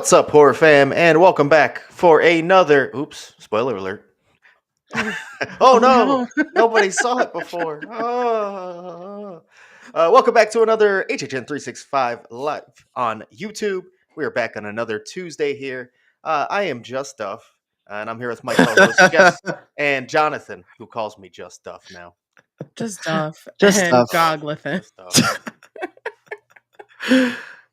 What's up, horror fam, and welcome back for another. Oops, spoiler alert. Oh no, nobody saw it before. Oh. Welcome back to another HHN 365 live on YouTube. We are back on another Tuesday here. I am Just Duff, and I'm here with my co-host Jess and Jonathan, who calls me Just Duff now. Just Duff Just and Duff. Goglithin. Just Duff.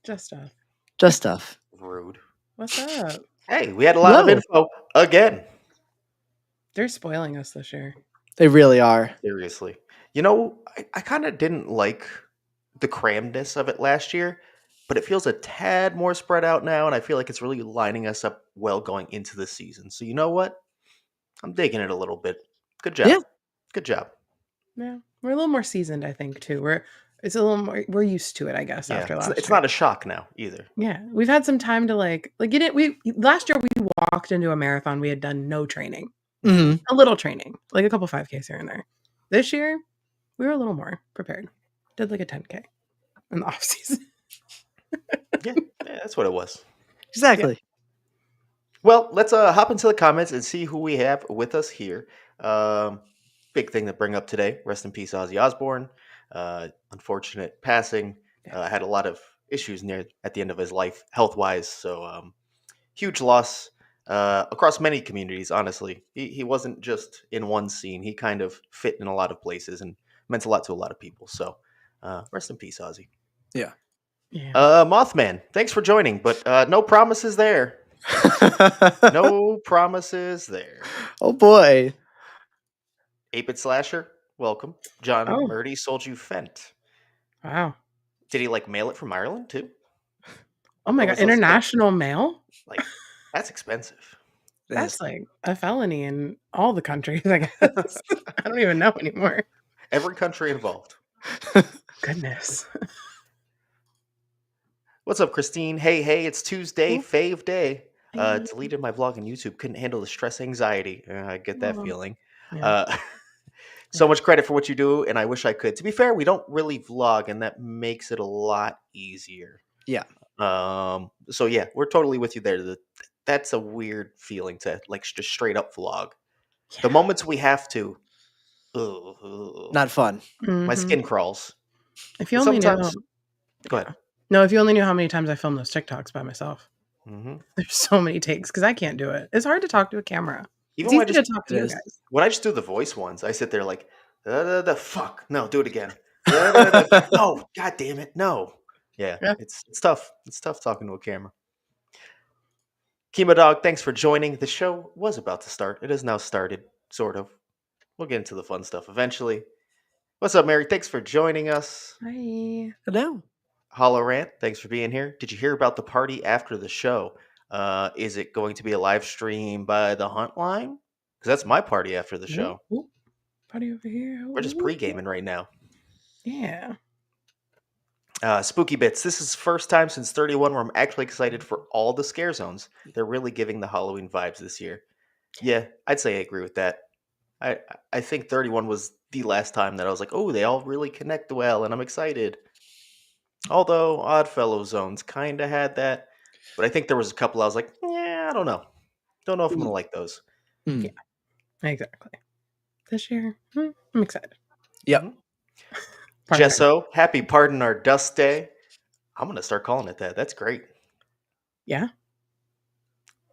Just Duff. Just Stuff. Rude. What's up? Hey, we had a lot of info again. They're spoiling us this year. They really are. Seriously. You know, I kind of didn't like the cramness of it last year, but it feels a tad more spread out now, and I feel like it's really lining us up well going into the season. So you know what? I'm digging it a little bit. Good job. Yeah. Good job. Yeah, we're a little more seasoned, I think, too. It's a little more. We're used to it, I guess. Yeah, after last it's year. not a shock now either. Yeah, we've had some time to like you didn't. We last year we walked into a marathon. We had done no training, Mm-hmm. a little training, like a couple 5Ks here and there. This year, we were a little more prepared. Did like a 10K in the off season. Yeah, that's what it was. Exactly. Yeah. Well, let's hop into the comments and see who we have with us here. Big thing to bring up today. Rest in peace, Ozzy Osbourne. Unfortunate passing. Had a lot of issues at the end of his life, health-wise. So huge loss across many communities. Honestly, he wasn't just in one scene. He kind of fit in a lot of places and meant a lot to a lot of people. So rest in peace, Ozzy. Yeah. Mothman, thanks for joining, but no promises there. No promises there. Oh boy. 8-Bit Slasher, welcome. John Oh. Murdy sold you Fent. Wow. Did he mail it from Ireland too? Oh my god, international mail? Like, that's expensive. That's like a felony in all the countries, I guess. I don't even know anymore. Every country involved. Goodness. What's up, Christine? Hey, it's Tuesday, Oh. fave day. Hey. Deleted my vlog on YouTube. Couldn't handle the stress anxiety. I get that Oh. feeling. Yeah. So much credit for what you do, and I wish I could. To be fair, we don't really vlog, and that makes it a lot easier. Yeah. So yeah, we're totally with you there. That's a weird feeling to just straight up vlog. Yeah. The moments we have to, Not fun. my skin crawls. If you only knew. Go ahead. No, if you only knew how many times I filmed those TikToks by myself. Mm-hmm. There's so many takes because I can't do it. It's hard to talk to a camera. Even It's easy to talk to you guys. When I just do the voice ones, I sit there like, the fuck. No, do it again. No, god damn it. No. Yeah. It's tough. It's tough talking to a camera. Kima Dog, thanks for joining. The show was about to start. It has now started, sort of. We'll get into the fun stuff eventually. What's up, Mary? Thanks for joining us. Hi. Hello. Holorant, thanks for being here. Did you hear about the party after the show? Is it going to be a live stream by the Hunt Line? Because that's my party after the show. Ooh. Party over here. We're just pre-gaming right now. Yeah. Spooky Bits. This is first time since 31 where I'm actually excited for all the scare zones. They're really giving the Halloween vibes this year. Yeah, I'd say I agree with that. I think 31 was the last time that I was like, oh, they all really connect well, and I'm excited. Although Oddfellow Zones kind of had that. But I think there was a couple I was like, yeah, I don't know. Don't know if I'm going to like those. Yeah, exactly. This year, I'm excited. Yep. Jesso, happy Pardon Our Dust Day. I'm going to start calling it that. That's great. Yeah.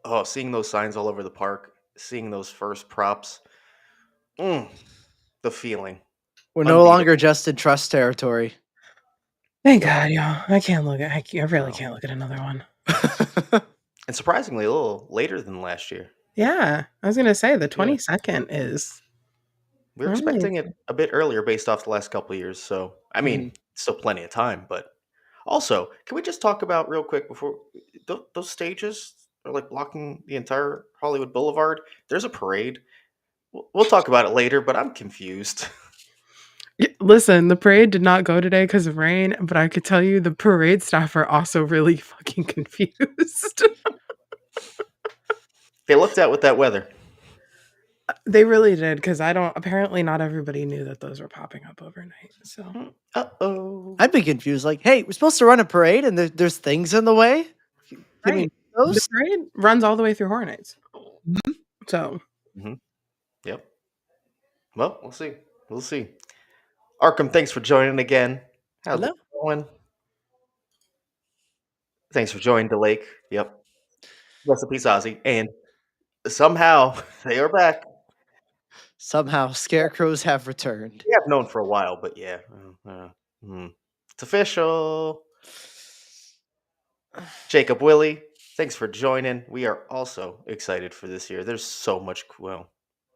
Oh, seeing those signs all over the park, seeing those first props. The feeling. We're no longer just in trust territory. Thank God, y'all. I can't look at. I really can't look at another one. And surprisingly, a little later than last year. Yeah, I was gonna say the 22nd is. We were expecting it a bit earlier based off the last couple of years. So I mean, still plenty of time. But also, can we just talk about real quick before those stages are like blocking the entire Hollywood Boulevard? There's a parade. We'll talk about it later, but I'm confused. Listen, the parade did not go today because of rain, but I could tell you the parade staff are also really fucking confused. They looked out with that weather. They really did, because apparently not everybody knew that those were popping up overnight. So, uh-oh. I'd be confused. Like, hey, we're supposed to run a parade and there's things in the way? Right. Those? parade runs all the way through Horror Nights. So Yep. Well, we'll see. We'll see. Arkham, thanks for joining again. How's Hello. it going? Thanks for joining the lake. Yep. Rest in peace, Ozzy. And somehow they are back. Somehow scarecrows have returned. We have known for a while, but yeah. It's official. Jacob Willie, thanks for joining. We are also excited for this year. There's so much, well,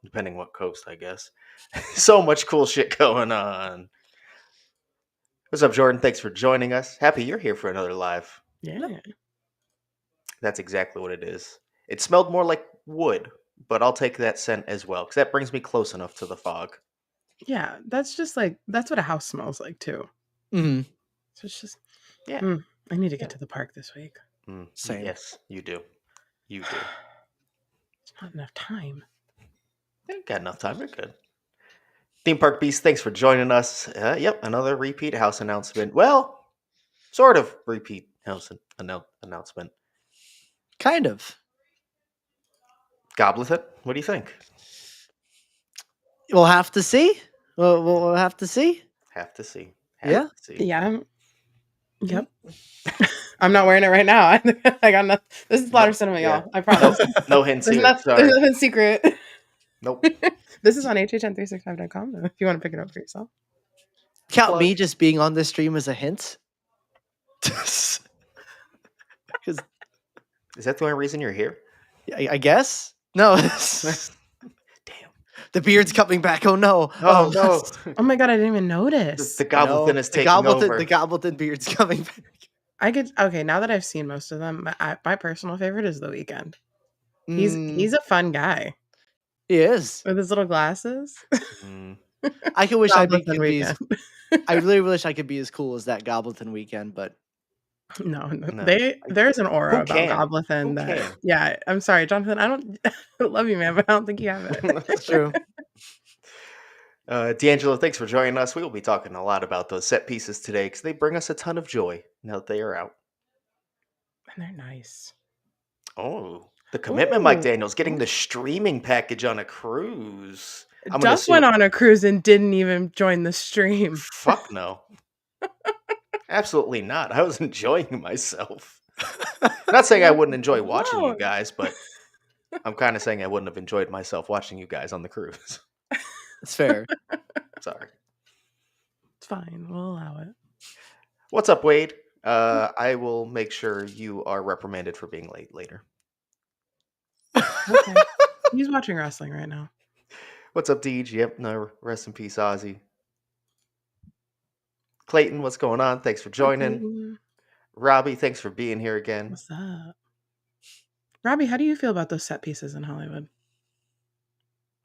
depending what coast, I guess. So much cool shit going on. What's up, Jordan? Thanks for joining us. Happy you're here for another live. yeah. That's exactly what it is. It smelled more like wood, but I'll take that scent as well, because that brings me close enough to the fog. Yeah, that's just like that's what a house smells like too. Mm-hmm. So it's just Yeah. I need to get to the park this week. Same. Yes, you do. You do. It's not enough time. Got enough time. We're good. Theme Park Beast, thanks for joining us. Yep, another repeat house announcement. Well, sort of repeat house announcement. Kind of. Goblethet, what do you think? We'll have to see. We'll have to see. Have to see. Yeah. To see. Yeah. Yep. I'm not wearing it right now. I got nothing. This is Slaughter Cinema, yeah. y'all. I promise. No hints There's, here. Sorry. there's nothing secret. Nope. This is on HHN365.com though, if you want to pick it up for yourself. Count Plug. me just being on this stream as a hint. 'Cause Is that the only reason you're here? I guess. No. Damn. The beard's coming back. Oh no. Oh, no. Oh my god, I didn't even notice. The Goblethen is taking over. The Goblethen beard's coming back. Okay, now that I've seen most of them, my personal favorite is The Weeknd. Mm, He's a fun guy he is. with his little glasses. I could wish I could Goblethen be. Weeknd. I really wish I could be as cool as that Goblethen Weekend, but No. No. There's an aura Who about can? Goblethen Who that can? yeah, I'm sorry, Jonathan. I love you, man, but I don't think you have it. it's true. D'Angelo, thanks for joining us. We will be talking a lot about those set pieces today because they bring us a ton of joy now that they are out. And they're nice. Oh, the commitment, Mike Ooh. Daniels, getting the streaming package on a cruise. I'm gonna Duff assume- went on a cruise and didn't even join the stream. Fuck no. Absolutely not. I was enjoying myself. I'm not saying I wouldn't enjoy watching you No. guys, but I'm kind of saying I wouldn't have enjoyed myself watching you guys on the cruise. It's fair. Sorry. It's fine. We'll allow it. What's up, Wade? I will make sure you are reprimanded for being late later. Okay. He's watching wrestling right now. What's up, Deej? Yep, no, rest in peace, Ozzy. Clayton, what's going on? Thanks for joining. Robbie, thanks for being here again. What's up? Robbie, how do you feel about those set pieces in Hollywood?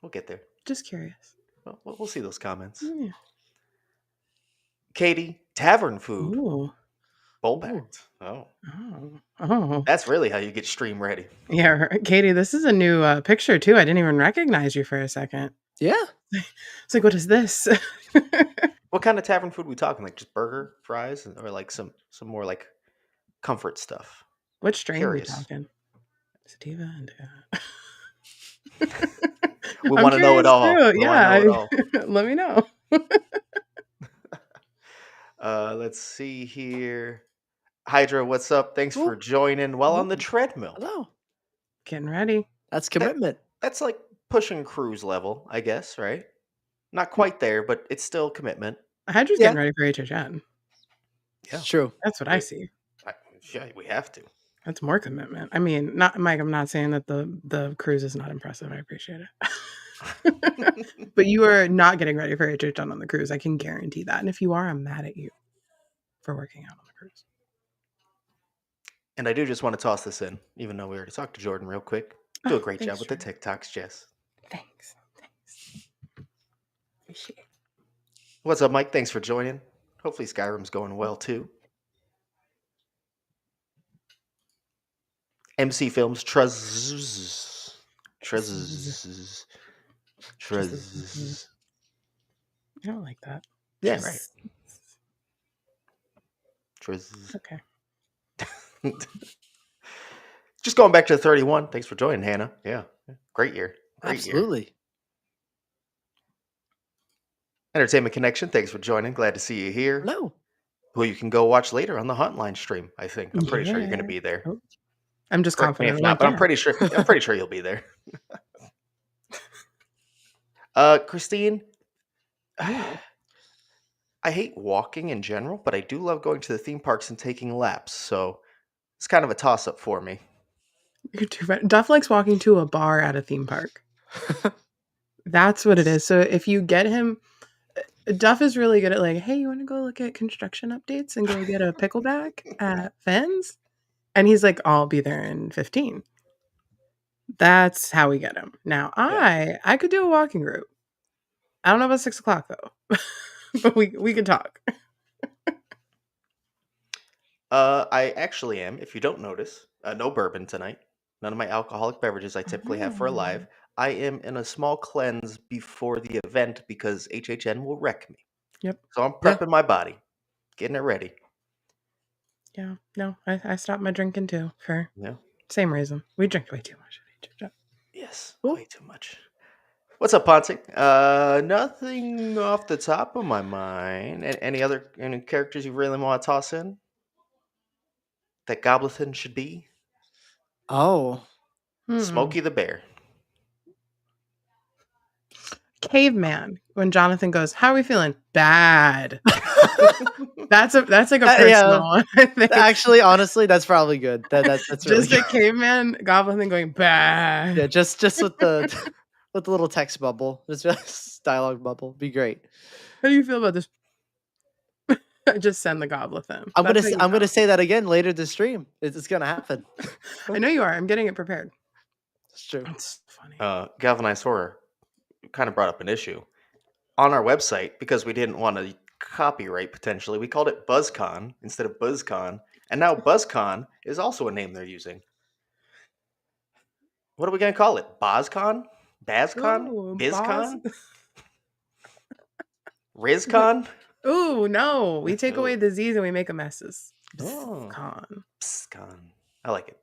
We'll get there. Just curious. Well, we'll see those comments. Yeah. Katie, tavern food. Ooh. Bowl packed. Oh. Oh. That's really how you get stream ready. Yeah, Katie, this is a new picture too. I didn't even recognize you for a second. Yeah. It's like, what is this? What kind of tavern food we talking? Like just burger, fries, or like some more like comfort stuff? What strain Curious. are we talking? Sativa and We want to know it all. Too. We wanna know it all. Let me know. Let's see here. Hydra, what's up? Thanks for Ooh. joining while on the treadmill. Hello. Getting ready. That's commitment. That's like pushing cruise level, I guess, right? Not quite there, but it's still commitment. Hydra's Yeah. getting ready for HHN. Yeah. It's true. That's what I see. Yeah, we have to. That's more commitment. I mean, not Mike. I'm not saying that the cruise is not impressive. I appreciate it, but you are not getting ready for HHN on the cruise. I can guarantee that. And if you are, I'm mad at you for working out on the cruise. And I do just want to toss this in, even though we already talked to Jordan real quick. Do a great job with the TikToks, Jess. Thanks. Appreciate it. What's up, Mike? Thanks for joining. Hopefully Skyrim's going well, too. MC Films, Trez. I don't like that. Yeah, right. Trez. Okay. Just going back to 31. Thanks for joining, Hannah. Yeah, great year. Great year. Absolutely. Entertainment Connection. Thanks for joining. Glad to see you here. Hello. Who you can go watch later on the Hotline stream. I think I'm pretty sure you're going to be there. Oh, I'm just Correct me confident. if I'm not, like, but I'm yeah. pretty sure. I'm pretty sure you'll be there. Christine, Ooh. I hate walking in general, but I do love going to the theme parks and taking laps. So it's kind of a toss up for me. You're too funny. Duff likes walking to a bar at a theme park. That's what it is. So if you get him, Duff is really good at like, hey, you want to go look at construction updates and go get a pickleback at Fens? And he's like, I'll be there in 15. That's how we get him. Now, I could do a walking group. I don't know about 6 o'clock though, but we can talk. I actually am. If you don't notice, no bourbon tonight. None of my alcoholic beverages I typically have for a live. I am in a small cleanse before the event because HHN will wreck me. Yep. So I'm Yeah. prepping my body, getting it ready. Yeah. No, I stopped my drinking too for Yeah. same reason. We drink way too much. Yes. Cool. Way too much. What's up, Ponting? Nothing off the top of my mind. Any characters you really want to toss in? That Goblethan should be? Oh. Smokey the Bear. Caveman. When Jonathan goes, how are we feeling? Bad. That's like a personal Yeah. one, I think. Actually, honestly, that's probably good. That's really Just good. a caveman goblin thing going bad. Yeah, just with the little text bubble, just dialogue bubble, be great. How do you feel about this? Just send the goblet in. I'm That's how you gonna know. say that again later this stream. It's gonna happen. I know you are. I'm getting it prepared. It's true. It's funny. Galvanized Horror kind of brought up an issue. On our website, because we didn't want to copyright potentially, we called it BuzzCon instead of BuzzCon. And now BuzzCon is also a name they're using. What are we going to call it? BozCon? BazCon? Ooh, BizCon? boss. RizCon? Ooh, no. We take away Ooh. the Z's and we make a messes. Oh. Con. BzCon. I like it.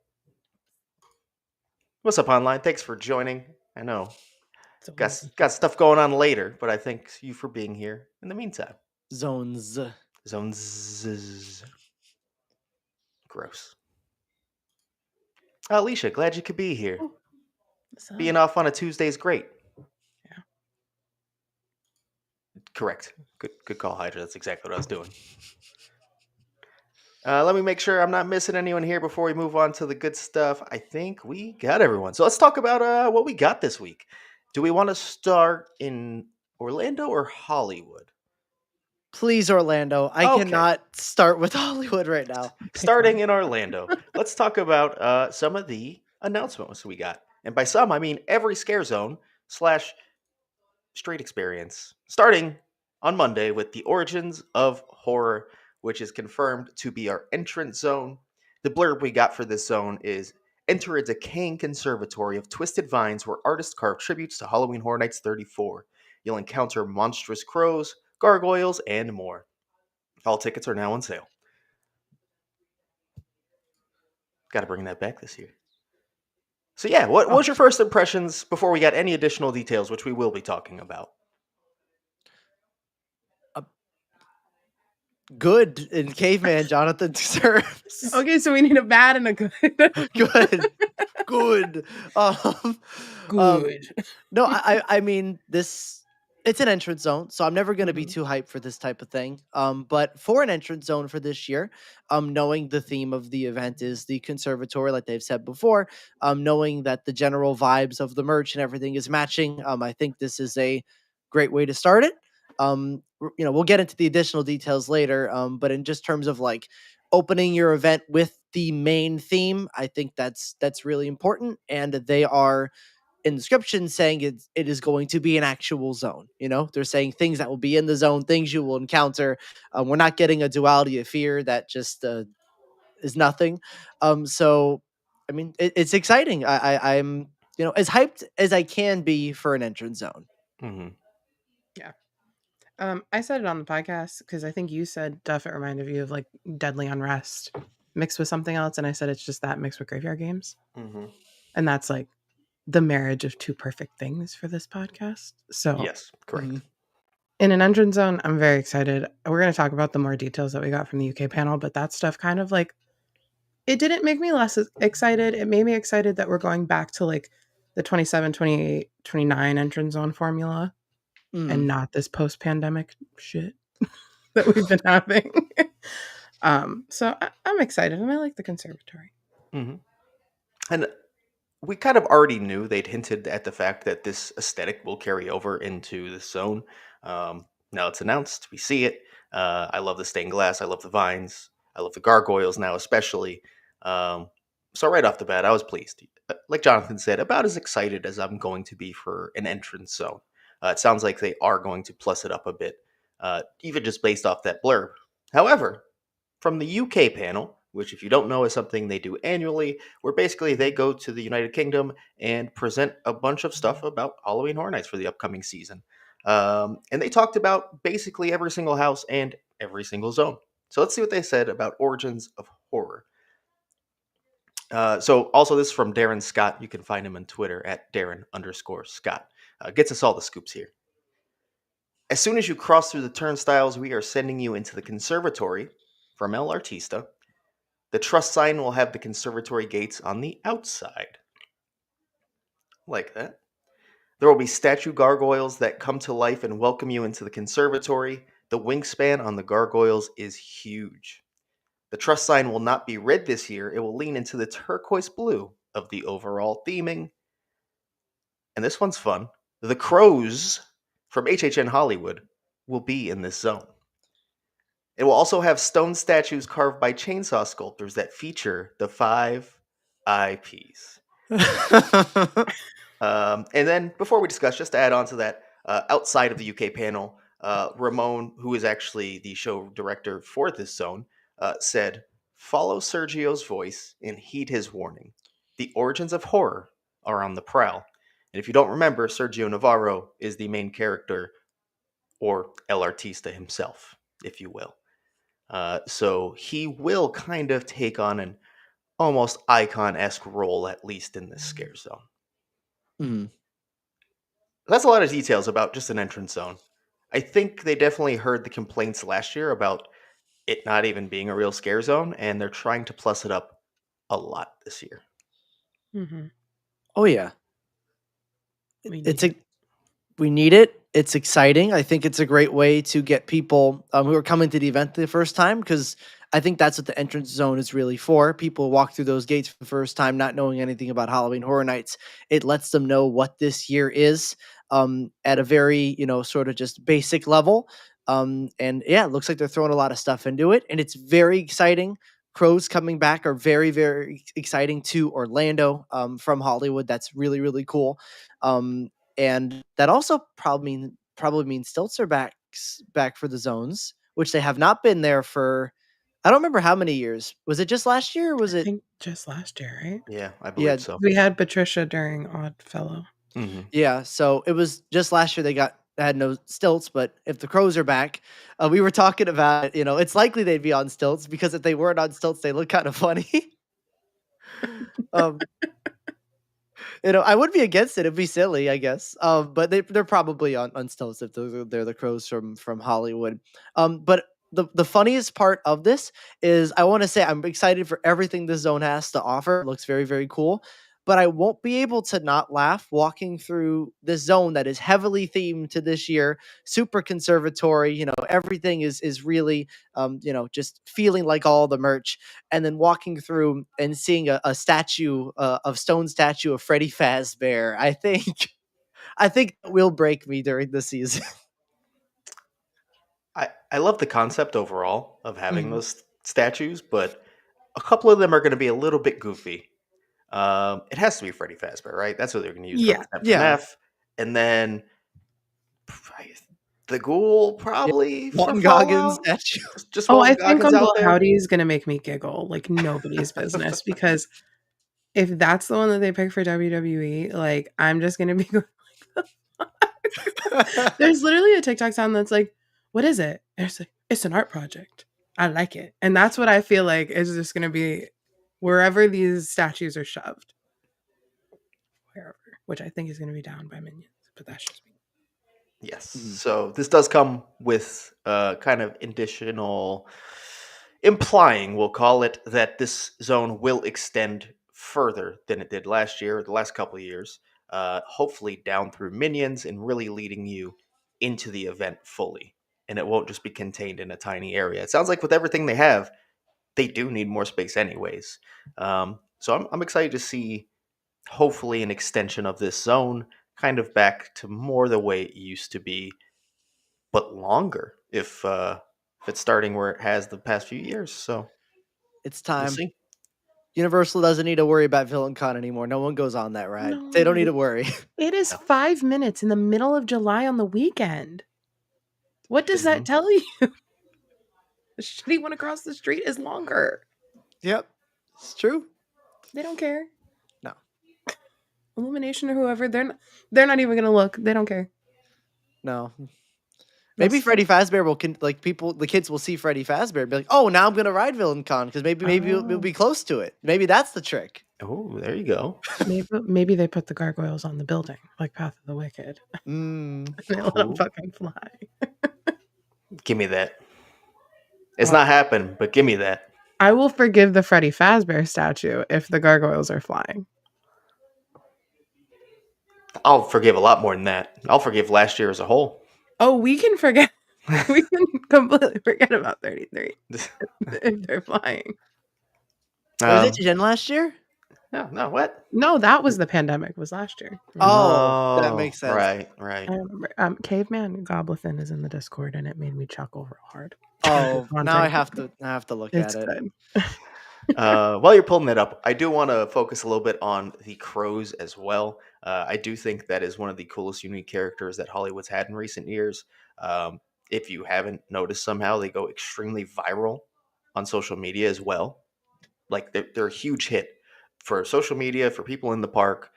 What's up, online? Thanks for joining. I know. Got stuff going on later, but I thank you for being here in the meantime. Zones. Zones. Gross. Alicia, glad you could be here. Being off on a Tuesday is great. Yeah. Correct. Good call, Hydra. That's exactly what I was doing. Let me make sure I'm not missing anyone here before we move on to the good stuff. I think we got everyone. So let's talk about what we got this week. Do we want to start in Orlando or Hollywood? Please, Orlando. I Okay. cannot start with Hollywood right now. Starting in Orlando, let's talk about some of the announcements we got. And by some, I mean every scare zone / street experience. Starting on Monday with the Origins of Horror, which is confirmed to be our entrance zone. The blurb we got for this zone is: enter a decaying conservatory of twisted vines where artists carve tributes to Halloween Horror Nights 34. You'll encounter monstrous crows, gargoyles, and more. All tickets are now on sale. Got to bring that back this year. So yeah, what was your first impressions before we got any additional details, which we will be talking about? Good in caveman Jonathan deserves. Okay, so we need a bad and a good. Good. Good. No, I mean this. It's an entrance zone, so I'm never gonna be too hyped for this type of thing. But for an entrance zone for this year, knowing the theme of the event is the conservatory, like they've said before, knowing that the general vibes of the merch and everything is matching, I think this is a great way to start it. We'll get into the additional details later. But in just terms of like opening your event with the main theme, I think that's really important. And they are in the description saying it is going to be an actual zone. They're saying things that will be in the zone, things you will encounter. We're not getting a duality of fear that just is nothing. So I mean, it's exciting. I'm as hyped as I can be for an entrance zone. Mm-hmm. Yeah. I said it on the podcast because I think you said, Duff, it reminded you of like Deadly Unrest. mixed with something else, and I said it's just that mixed with Graveyard Games. Hmm. And that's like the marriage of two perfect things for this podcast. So Yes, correct. in an entrance zone, I'm very excited. We're going to talk about the more details that we got from the UK panel, but that stuff kind of like, it didn't make me less excited. It made me excited that we're going back to like the 27, 28, 29 entrance zone formula and not this post-pandemic shit that we've been having. So I'm excited, and I like the conservatory. Hmm. And we kind of already knew they'd hinted at the fact that this aesthetic will carry over into the zone. Now it's announced. We see it. I love the stained glass. I love the vines. I love the gargoyles now, especially. Um, so right off the bat, I was pleased. Like Jonathan said, about as excited as I'm going to be for an entrance zone. It sounds like they are going to plus it up a bit, even just based off that blurb. However, from the UK panel, which, if you don't know, is something they do annually, where basically they go to the United Kingdom and present a bunch of stuff about Halloween Horror Nights for the upcoming season. And they talked about basically every single house and every single zone. So let's see what they said about Origins of Horror. So also this is from Darren Scott. You can find him on Twitter at Darren_Scott. Gets us all the scoops here. As soon as you cross through the turnstiles, we are sending you into the conservatory from El Artista. The trust sign will have the conservatory gates on the outside. Like that. There will be statue gargoyles that come to life and welcome you into the conservatory. The wingspan on the gargoyles is huge. The trust sign will not be red this year. It will lean into the turquoise blue of the overall theming. And this one's fun. The crows from HHN Hollywood will be in this zone. It will also have stone statues carved by chainsaw sculptors that feature the 5 IPs. And then, before we discuss, just to add on to that, outside of the UK panel, Ramon, who is actually the show director for this zone, said, "Follow Sergio's voice and heed his warning. The origins of horror are on the prowl." And if you don't remember, Sergio Navarro is the main character, or El Artista himself, if you will. So he will kind of take on an almost icon-esque role, at least in this scare zone. That's a lot of details about just an entrance zone. I think they definitely heard the complaints last year about it not even being a real scare zone, and they're trying to plus it up a lot this year. Mm-hmm. Oh yeah, We it's need a we need it. It's exciting. I think it's a great way to get people who are coming to the event the first time, because I think that's what the entrance zone is really for. People walk through those gates for the first time, not knowing anything about Halloween Horror Nights. It lets them know what this year is at a very, sort of just basic level. And yeah, it looks like they're throwing a lot of stuff into it, and it's very exciting. Crows coming back are very, very exciting to Orlando from Hollywood. That's really, really cool. And that also probably means stilts are back for the zones, which they have not been there for. I don't remember how many years. Was it just last year? Or was I it? think just last year, right? Yeah, I Yeah, believe so. We had Patricia during Odd Fellow. Mm-hmm. yeah. So it was just last year they had no stilts. But if the crows are back, we were talking about it's likely they'd be on stilts, because if they weren't on stilts, they look kind of funny. um, I would be against it. It'd be silly, I guess. But they're probably on stilts if they're the crows from Hollywood. But the funniest part of this is, I want to say I'm excited for everything this zone has to offer. It looks very, very cool. But I won't be able to not laugh walking through this zone that is heavily themed to this year, super conservatory. Everything is really, just feeling like all the merch, and then walking through and seeing a statue, of stone statue of Freddy Fazbear. I think that will break me during the season. I love the concept overall of having Mhm. those statues, but a couple of them are going to be a little bit goofy. It has to be Freddy Fazbear, right? That's what they're going to use from Yeah. Yeah. FNF. And then the ghoul, Yeah. probably, for Walton Goggins Fallout. statue. Just Oh, Walton I think Goggins out Uncle there. Howdy is gonna make me giggle like nobody's business, because if that's the one that they pick for WWE, like, I'm just gonna be going like, there's literally a TikTok sound that's like, "What is it?" And it's like, "It's an art project." I like it. And that's what I feel like is just going to be wherever these statues are shoved. Wherever, which I think is going to be down by minions, but that's just me. Yes. Mhm. So this does come with kind of additional implying, we'll call it, that this zone will extend further than it did last year or the last couple of years. Hopefully down through minions and really leading you into the event fully. And it won't just be contained in a tiny area. It sounds like with everything they have, they do need more space anyways. So I'm excited to see hopefully an extension of this zone kind of back to more the way it used to be, but longer if it's starting where it has the past few years. So It's we'll time. see. Universal doesn't need to worry about VillainCon anymore. No one goes on that ride. They don't need to No. worry. It is No. 5 minutes in the middle of July on the weekend. What does that Mhm. tell you? The shitty one across the street is longer. Yep, it's true. They don't care. No. Illumination or whoever, they're not even gonna look. They don't care. No. Maybe That's- Freddy Fazbear will the kids will see Freddy Fazbear and be like, oh, now I'm gonna ride VillainCon because maybe it'll be close to it. Maybe that's the trick. Oh, there you go. maybe they put the gargoyles on the building like Path of the Wicked. Mm. They let them Ooh. fucking fly. Give me that. It's Well, not happening, but give me that. I will forgive the Freddy Fazbear statue if the gargoyles are flying. I'll forgive a lot more than that. I'll forgive last year as a whole. Oh, we can forget. We can completely forget about 33 if they're flying. Was um, HHN last year? no, what? No, that was the pandemic. Was last year. Oh, that makes sense. Right. I remember. Caveman Goblethin is in the Discord, and it made me chuckle real hard. Oh, now I Content. have to look It's at it. good. While you're pulling that up, I do want to focus a little bit on the crows as well. I do think that is one of the coolest unique characters that Hollywood's had in recent years. If you haven't noticed, somehow they go extremely viral on social media as well. Like they're a huge hit for social media, for people in the park,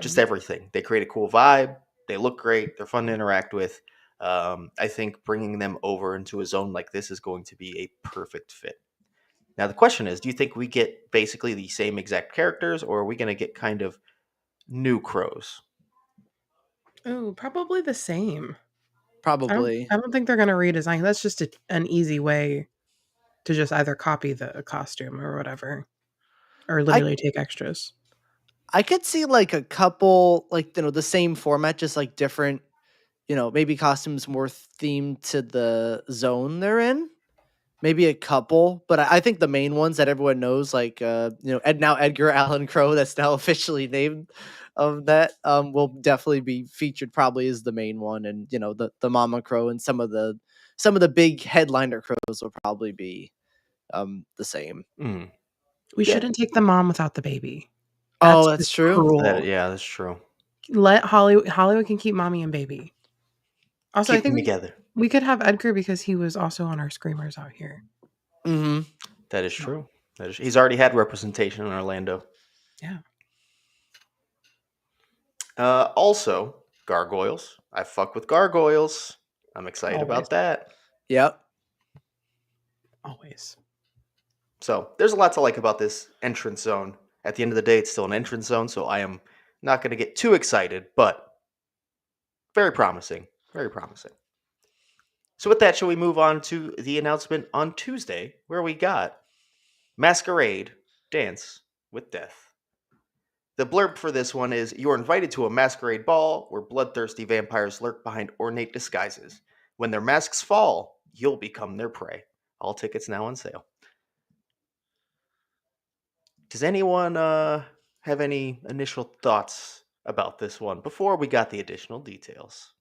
just everything. They create a cool vibe. They look great. They're fun to interact with. I think bringing them over into a zone like this is going to be a perfect fit. Now the question is, do you think we get basically the same exact characters, or are we going to get kind of new crows? Oh, probably the same. Probably. I don't think they're gonna redesign. That's just an easy way to just either copy the costume or whatever, or literally take extras. I could see like a couple, like, the same format, just like different, maybe costumes more themed to the zone they're in. Maybe a couple, but I think the main ones that everyone knows, like Edgar Allan Crow, that's now officially named of that, will definitely be featured. Probably is the main one, and the Mama Crow and some of the big headliner crows will probably be the same. Mm. We Yeah, shouldn't take the mom without the baby. Oh, That's that's just true. cruel. yeah, that's true. Let Hollywood can keep mommy and baby. Also, I Keep them think together. we could have Edgar because he was also on our screamers out here. Mm-hmm. That is true. He's already had representation in Orlando. Yeah. Also, gargoyles. I fuck with gargoyles. I'm excited Always. about that. Yep. Always. So there's a lot to like about this entrance zone. At the end of the day, it's still an entrance zone, so I am not going to get too excited, but very promising. Very promising. So with that, shall we move on to the announcement on Tuesday, where we got Masquerade Dance with Death. The blurb for this one is, you are invited to a masquerade ball where bloodthirsty vampires lurk behind ornate disguises. When their masks fall, you'll become their prey. All tickets now on sale. Does anyone have any initial thoughts about this one before we got the additional details?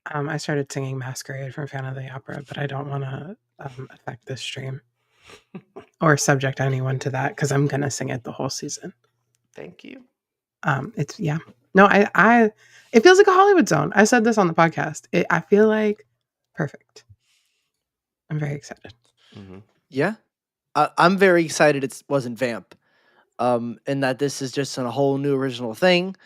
I started singing Masquerade from Phantom of the Opera, but I don't want to affect this stream or subject anyone to that because I'm gonna sing it the whole season. Thank you. It's no, I it feels like a Hollywood zone. I said this on the podcast. I feel like perfect. I'm very excited. Mm-hmm. Yeah. I'm very excited it wasn't Vamp. And that this is just a whole new original thing.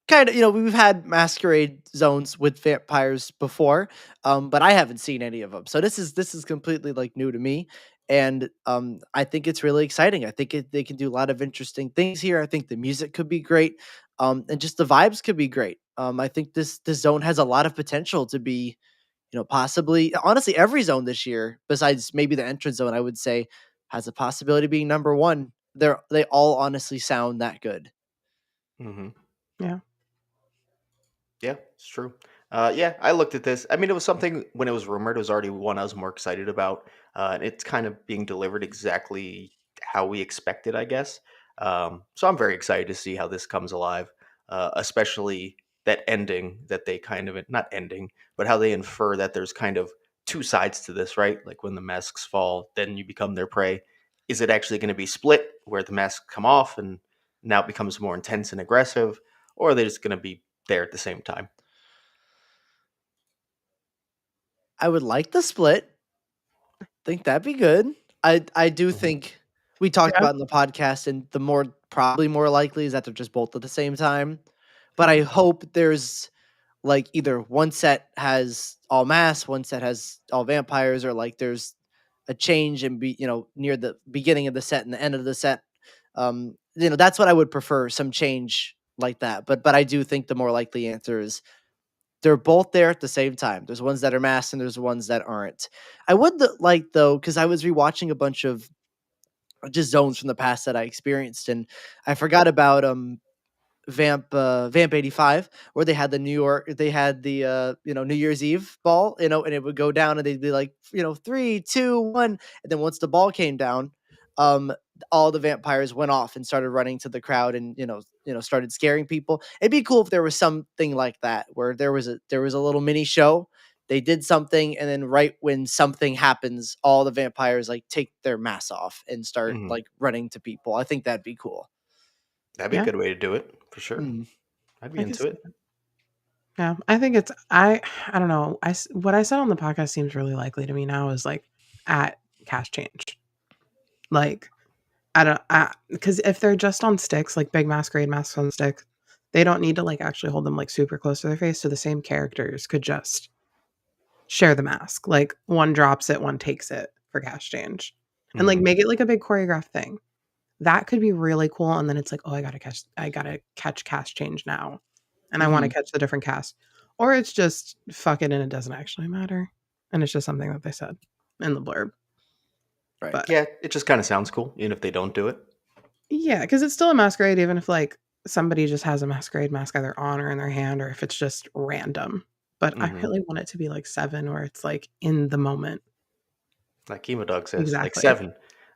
kind of, we've had masquerade zones with vampires before, but I haven't seen any of them. So this is completely like new to me, and I think it's really exciting. I think they can do a lot of interesting things here. I think the music could be great, and just the vibes could be great. I think this zone has a lot of potential to be, possibly, honestly, every zone this year, besides maybe the entrance zone, I would say, has a possibility of being number one. They all honestly sound that good. Hmm. Yeah. Yeah, it's true. Yeah, I looked at this. I mean, it was something when it was rumored. It was already one I was more excited about. And it's kind of being delivered exactly how we expected, I guess. So I'm very excited to see how this comes alive, especially that ending that they kind of not ending, but how they infer that there's kind of two sides to this, right? Like when the masks fall, then you become their prey. Is it actually going to be split where the masks come off and now it becomes more intense and aggressive, or are they just going to be there at the same time? I would like the split. Think that'd be good. I do Mhm, think we talked Yeah. about in the podcast, and the more probably more likely is that they're just both at the same time. But I Yeah. hope there's like either one set has all mass, one set has all vampires, or like there's a change and be near the beginning of the set and the end of the set. That's what I would prefer, some change like that. But I do think the more likely answer is they're both there at the same time. There's ones that are masked and there's ones that aren't. I would like though, because I was rewatching a bunch of just zones from the past that I experienced, and I forgot about Vamp 85, where they had the New Year's Eve ball, and it would go down and they'd be like, 3, 2, 1, and then once the ball came down, um all the vampires went off and started running to the crowd and started scaring people. It'd be cool if there was something like that where there was a little mini show. They did something, and then right when something happens, all the vampires like take their mask off and start mhm. like running to people. I think that'd be cool. That'd be a Yeah. good way to do it for sure. Mm. I'd be I can into see it. that. Yeah. I think I don't know. What I said on the podcast seems really likely to me now is like at cash change. Like I don't because if they're just on sticks, like big masquerade masks on sticks, they don't need to like actually hold them like super close to their face. So the same characters could just share the mask. Like one drops it, one takes it for cash change. And like Mhm, make it like a big choreographed thing. That could be really cool. And then it's like, oh, I gotta catch cash change now. And I want to Hmm. catch the different cast. Or it's just fuck it and it doesn't actually matter. And it's just something that they said in the blurb. Right. But yeah, it just kinda sounds cool, even if they don't do it. yeah, because it's still a masquerade, even if like somebody just has a masquerade mask either on or in their hand, or if it's just random. But I Mhm. really want it to be like 7 where it's like in the moment. Like Chemo Dog says, like Exactly.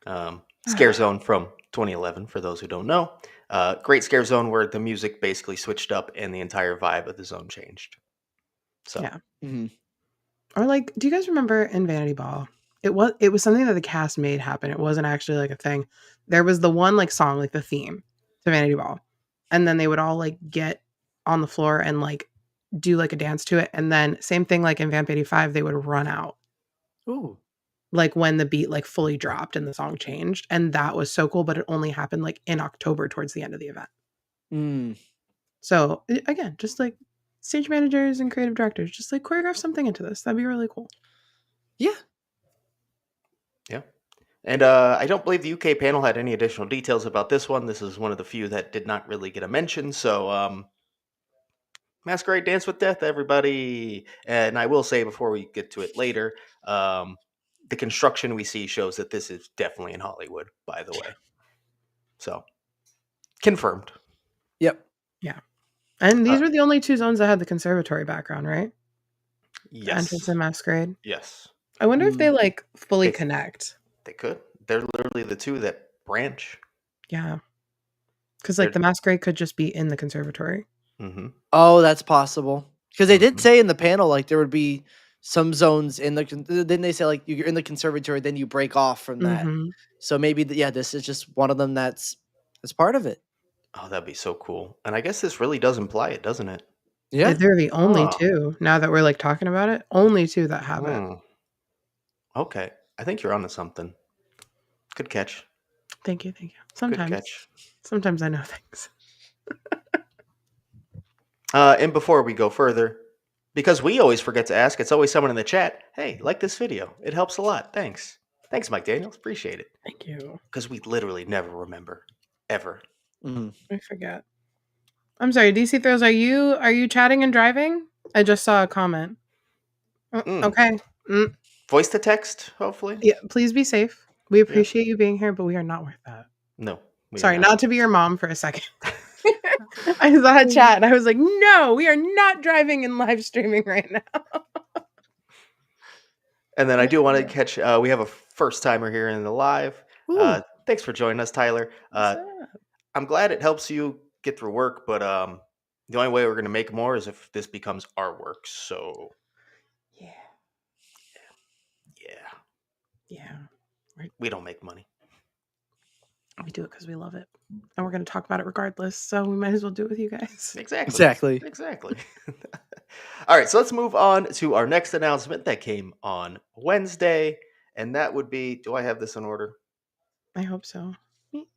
7. Scare Zone from 2011, for those who don't know. Great Scare Zone where the music basically switched up and the entire vibe of the zone changed. So, Yeah. Hmm. Or like, do you guys remember in Vanity Ball? It was something that the cast made happen. It wasn't actually like a thing. There was the one like song, like the theme to Vanity Ball. And then they would all like get on the floor and like do like a dance to it. And then same thing like in Vamp 85, they would run out Ooh. like when the beat like fully dropped and the song changed. And that was so cool, but it only happened like in October towards the end of the event. Mm. So again, just like stage managers and creative directors, just like choreograph something into this. That'd be really cool. Yeah. yeah. And I don't believe the UK panel had any additional details about this one. This is one of the few that did not really get a mention. So, Masquerade Dance with Death, everybody. And I will say before we get to it later, the construction we see shows that this is definitely in Hollywood, by the way. So, confirmed. Yep. Yeah. And Uh, these were the only 2 zones that had the conservatory background, right? The entrance yes. and masquerade. Yes. I wonder if Mm. they like fully They, connect. they could. They're literally the two that branch. Yeah. Because like They're, the masquerade could just be in the conservatory. mm-hmm, Oh, that's possible. Because they did mm-hmm, say in the panel like there would be some zones in the. Didn't they say like you're in the conservatory, then you break off from that? Mm-hmm. So maybe yeah, this is just one of them that's part of it. oh, that'd be so cool. And I guess this really does imply it, doesn't it? Yeah. They're the only Oh, 2, now that we're like talking about it, only 2 that have it. hmm. Okay. I think you're onto something. Good catch. Thank you, thank you. Good Sometimes. catch. Sometimes I know things. And before we go further, because we always forget to ask, it's always someone in the chat. Hey, like this video. It helps a lot. Thanks. Thanks, Mike Daniels. Appreciate it. Thank you. Because we literally never remember. Ever. Mhm. I forget. I'm sorry, DC Throws, are you chatting and driving? I just saw a comment. Okay. Voice to text, hopefully? Yeah, please be safe. We appreciate you being here, but we are not worth that. No. Sorry, not to be your mom for a second. I saw a chat and I was like, no, we are not driving and live streaming right now. And then I do want to catch, we have a first timer here in the live. Ooh. Thanks for joining us, Tyler. I'm glad it helps you get through work, but the only way we're going to make more is if this becomes our work. So, Yeah. We don't make money. We do it because we love it. And we're going to talk about it regardless. So we might as well do it with you guys. Exactly. All right, so let's move on to our next announcement that came on Wednesday. And that would be, do I have this in order? I hope so.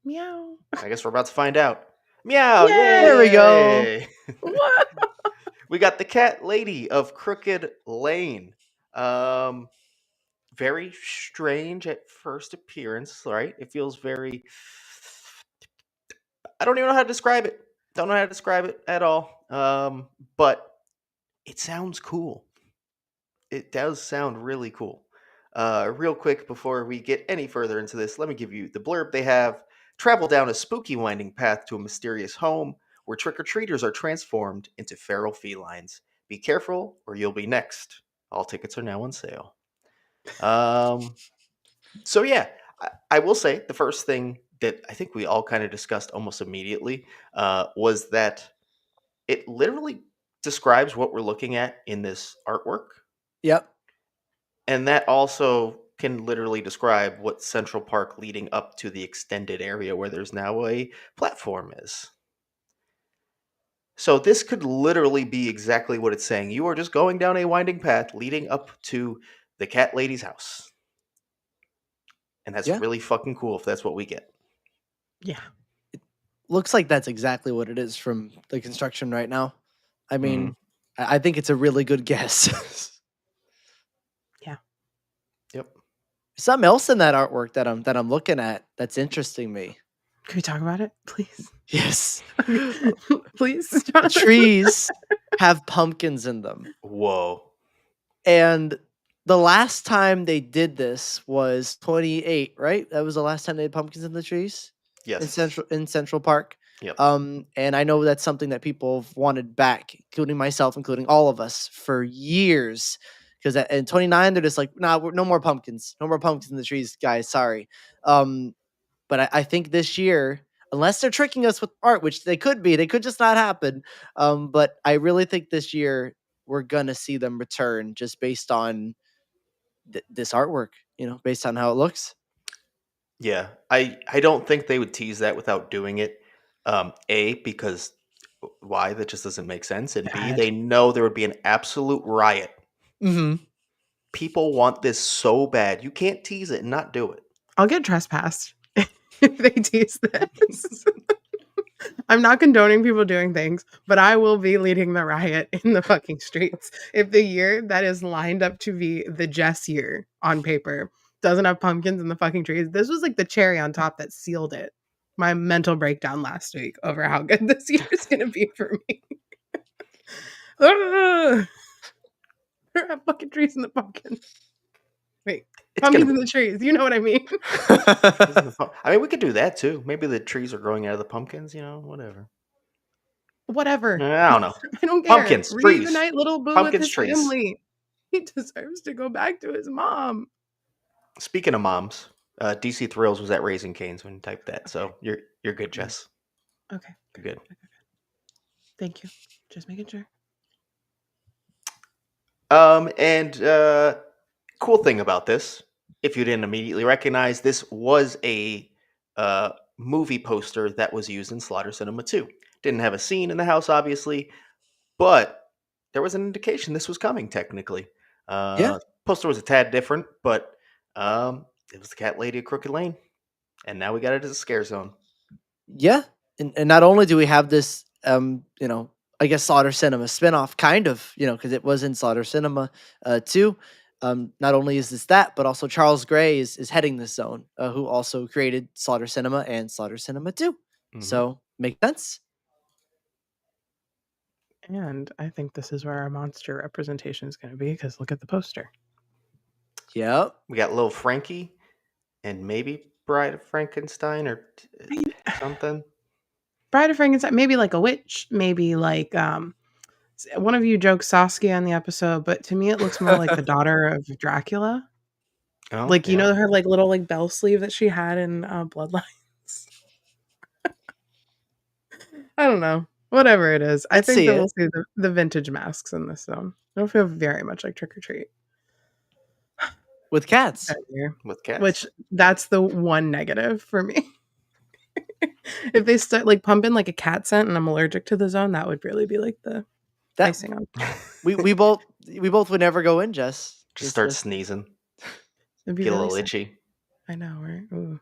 Meow. I guess we're about to find out. Meow. Yay! Yay! There we go. What? We got the cat lady of Crooked Lane. Very strange at first appearance, right? It feels very... I don't even know how to describe it. Don't know how to describe it at all. But it sounds cool. It does sound really cool. Real quick, before we get any further into this, let me give you the blurb. They have: travel down a spooky winding path to a mysterious home where trick-or-treaters are transformed into feral felines. Be careful or you'll be next. All tickets are now on sale. So yeah, I will say the first thing that I think we all kind of discussed almost immediately was that it literally describes what we're looking at in this artwork. Yep. And that also can literally describe what Central Park leading up to the extended area where there's now a platform is. So this could literally be exactly what it's saying. You are just going down a winding path leading up to the cat lady's house. And that's really fucking cool if that's what we get. Yeah. It looks like that's exactly what it is from the construction right now. I mean, I think it's a really good guess. Yeah. Yep. Something else in that artwork that I'm looking at that's interesting me. Can we talk about it, please? Yes. Please. The trees have pumpkins in them. Whoa. And the last time they did this was 28, right? That was the last time they had pumpkins in the trees? Yes. In Central Park. Yep. And I know that's something that people have wanted back, including myself, including all of us, for years. Because in 29, they're just like, nah, no more pumpkins. No more pumpkins in the trees, guys. Sorry. But I think this year, unless they're tricking us with art, which they could be, they could just not happen. But I really think this year we're going to see them return just based on this artwork, based on how it looks. Yeah, I don't think they would tease that without doing it. A, because why? That just doesn't make sense. And B, they know there would be an absolute riot. Mm-hmm. People want this so bad. You can't tease it and not do it. I'll get trespassed if they tease this. I'm not condoning people doing things, but I will be leading the riot in the fucking streets. If the year that is lined up to be the Jess year on paper doesn't have pumpkins in the fucking trees, this was like the cherry on top that sealed it. My mental breakdown last week over how good this year is going to be for me. There are fucking trees in the pumpkins. Wait, pumpkins in the trees. You know what I mean? I mean, we could do that too. Maybe the trees are growing out of the pumpkins, whatever. Whatever. I don't know. I don't care. Pumpkins, trees. Reunite little Boo Pumpkins, with his trees. family. He deserves to go back to his mom. Speaking of moms, DC Thrills was at Raising Cane's when you typed that. So you're good, Jess. Okay. You're good. Thank you. Just making sure. And cool thing about this, if you didn't immediately recognize, this was a movie poster that was used in Slaughter Cinema 2. Didn't have a scene in the house, obviously, but there was an indication this was coming, technically. Poster was a tad different, but it was the cat lady of Crooked Lane, and now we got it as a scare zone. Yeah, and not only do we have this, I guess Slaughter Cinema spinoff, kind of, because it was in Slaughter Cinema too. Not only is this that, but also Charles Gray is heading this zone, who also created Slaughter Cinema and Slaughter Cinema 2. So, makes sense. And I think this is where our monster representation is going to be, because look at the poster. Yep. We got little Frankie and maybe Bride of Frankenstein or something. Bride of Frankenstein, maybe like a witch, maybe like one of you joked Saskia in the episode, but to me it looks more like the daughter of Dracula. Oh, Like, you yeah. know, her like little like bell sleeve that she had in Bloodlines. I don't know. Whatever it is. I I'd think see that it. we'll see the vintage masks in this zone. It'll feel very much like Trick or Treat. With cats. that year, With cats. which that's the one negative for me. If they start like pumping like a cat scent and I'm allergic to the zone, that would really be like the That icing on top. we both would never go in, Jess. Just start sneezing. It'd be Get a really little sad. itchy. I know, right? Ooh.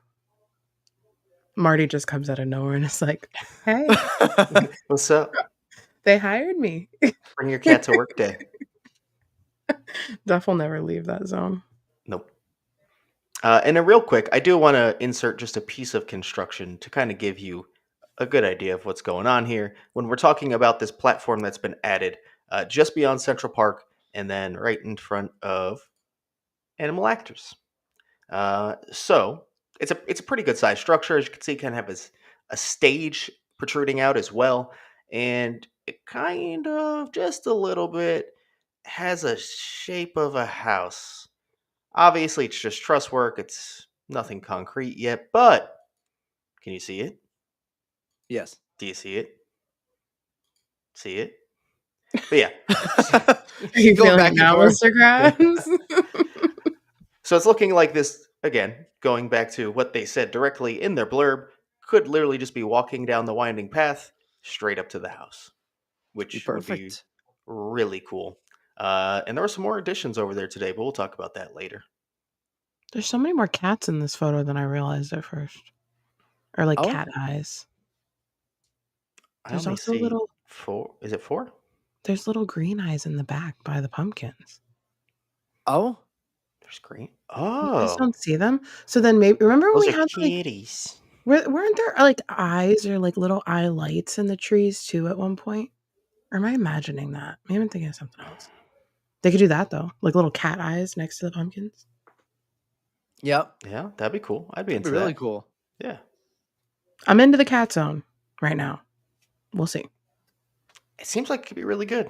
Marty just comes out of nowhere and it's like, hey, What's up? they hired me. Bring your cat to work day. Duff will never leave that zone. Nope. And then real quick, I do want to insert just a piece of construction to kind of give you a good idea of what's going on here. When we're talking about this platform that's been added just beyond Central Park and then right in front of Animal Actors. So it's a pretty good size structure. As you can see, it kind of has a stage protruding out as well. And it kind of just a little bit has a shape of a house. Obviously, it's just truss work. It's nothing concrete yet, but can you see it? Yes. Do you see it? See it? But yeah. Are you Going feeling back it and now, forth. Mr. Krabs? So it's looking like this, again, going back to what they said directly in their blurb, could literally just be walking down the winding path straight up to the house, which would be Perfect. really cool. And there were some more additions over there today, but we'll talk about that later. There's so many more cats in this photo than I realized at first. Or like Oh. cat eyes. I There's only also see little 4. Is it 4? there's little green eyes in the back by the pumpkins. Oh. There's green. You guys Oh, don't see them? So then maybe remember when those we are had like kitties. weren't there like eyes or like little eye lights in the trees too at one point? Or am I imagining that? Maybe I'm thinking of something else. They could do that though, like little cat eyes next to the pumpkins. Yep. Yeah, that'd be cool. I'd be That'd be into really that. cool. Yeah. I'm into the cat zone right now. We'll see. It seems like it could be really good.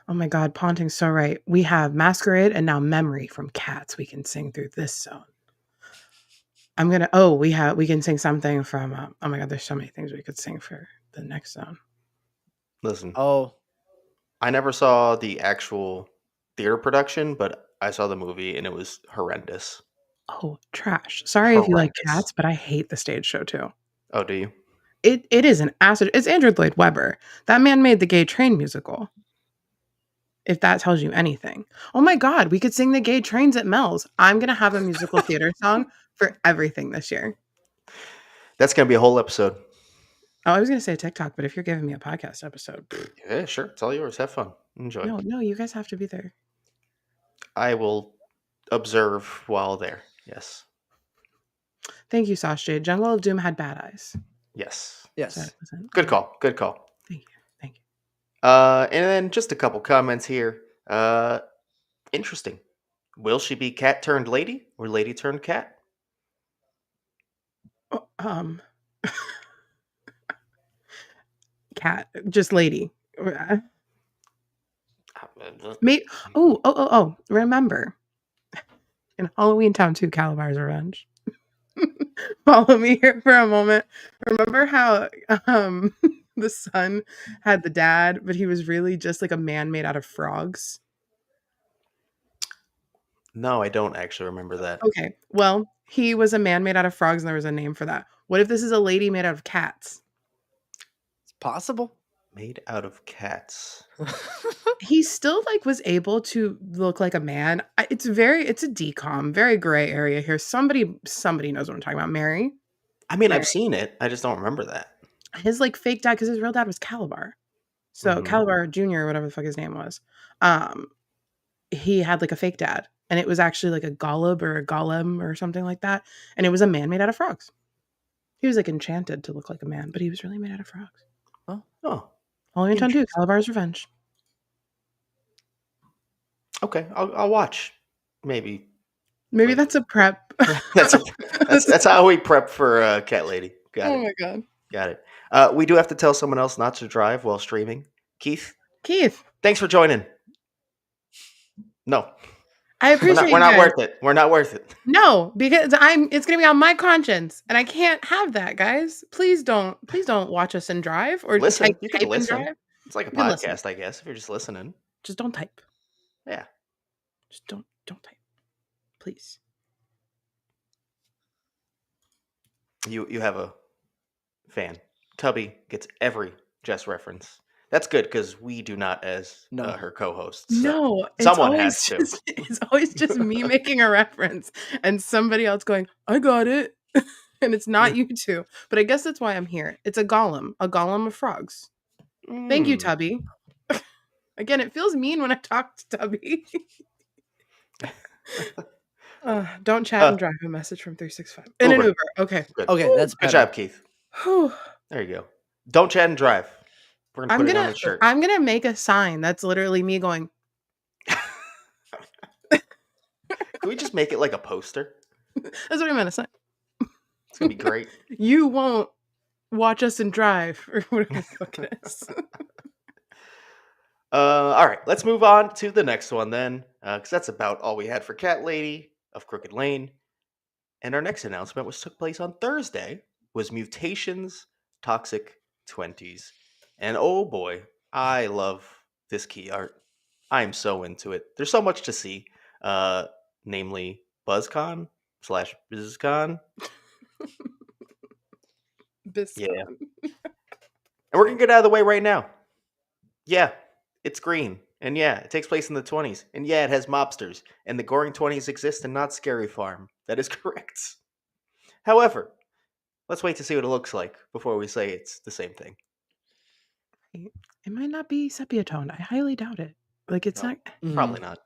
Oh my God, Ponting's so right. We have Masquerade and now Memory from Cats. We can sing through this zone. We can sing something from. Oh my God, there's so many things we could sing for the next zone. Listen, Oh. I never saw the actual theater production, but I saw the movie and it was horrendous. Oh, trash. Sorry if you like Horrendous. Cats, but I hate the stage show too. Oh, do you? It is an acid. It's Andrew Lloyd Webber. That man made the Gay Train musical. If that tells you anything. Oh my God, we could sing the Gay Trains at Mel's. I'm gonna have a musical theater song for everything this year. That's going to be a whole episode. Oh, I was gonna say TikTok, but if you're giving me a podcast episode, Yeah, sure. It's all yours. Have fun. Enjoy. no, you guys have to be there. I will observe while there. Yes. Thank you, Sauce Jade. Jungle of Doom had bad eyes. Yes. Yes. So it wasn't- Good call. Good call. Thank you. Thank you. And then just a couple comments here. Interesting. Will she be cat turned lady or lady turned cat? Oh, cat, just lady. Remember in Halloween Town 2, Calabar's Revenge. Follow me here for a moment. Remember how the son had the dad, but he was really just like a man made out of frogs? No, I don't actually remember that. Okay, well, he was a man made out of frogs and there was a name for that. What if this is a lady made out of cats? It's possible. Made out of cats. He still like was able to look like a man. It's a decom, very gray area here. Somebody knows what I'm talking about. Mary. I mean, Mary. I've seen it. I just don't remember that. his like fake dad, because his real dad was Calabar. So Calabar Jr., whatever the fuck his name was, he had like a fake dad, and it was actually like a golub or a golem or something like that, and it was a man made out of frogs. He was like enchanted to look like a man, but he was really made out of frogs. Oh, Only in 2, Calabar's Revenge. okay. I'll watch. Maybe Maybe that's a prep. that's how we prep for Cat Lady. Got it. Oh my god. Got it. We do have to tell someone else not to drive while streaming. Keith, thanks for joining. No, I appreciate we're not you worth it. We're not worth it. No, because it's gonna be on my conscience, and I can't have that, guys. Please don't watch us and drive or Listen. type You can and listen. drive. It's like a You can listen. podcast, I guess, if you're just listening. Just don't type. Yeah. Just don't type. Please. You have a fan. Tubby gets every Jess reference. That's good because we do not as her co-hosts. So No, someone has to. It's always just me making a reference and somebody else going, "I got it," and it's not you two. But I guess that's why I'm here. It's a golem of frogs. Thank you, Tubby. Again, it feels mean when I talk to Tubby. Don't chat and drive. A message from 365 in an Uber. Okay. Good. Okay, that's good better. job, Keith. There you go. Don't chat and drive. We're gonna put it on the shirt. I'm gonna make a sign that's literally me going. Can we just make it like a poster? That's what I'm gonna say. It's gonna be great. You won't watch us and drive, or whatever the fuck it is. All right, let's move on to the next one then, because that's about all we had for Cat Lady of Crooked Lane. And our next announcement, which took place on Thursday, was Mutations Toxic 20s. And oh boy, I love this key art. I am so into it. There's so much to see, namely BuzzCon / BizzCon. BizzCon. Yeah. And we're going to get out of the way right now. Yeah, it's green. And yeah, it takes place in the 20s. And yeah, it has mobsters. And the Goring 20s exist and not Scary Farm. That is correct. However, let's wait to see what it looks like before we say it's the same thing. It might not be sepia toned. I highly doubt it. Like, it's not. Probably not.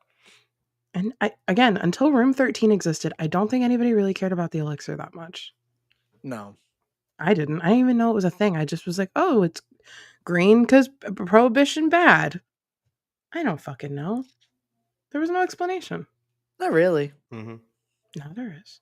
And again, until Room 13 existed, I don't think anybody really cared about the elixir that much. No. I didn't. I didn't even know it was a thing. I just was like, oh, it's green because prohibition bad. I don't fucking know. There was no explanation. Not really. Mm-hmm. No, there is.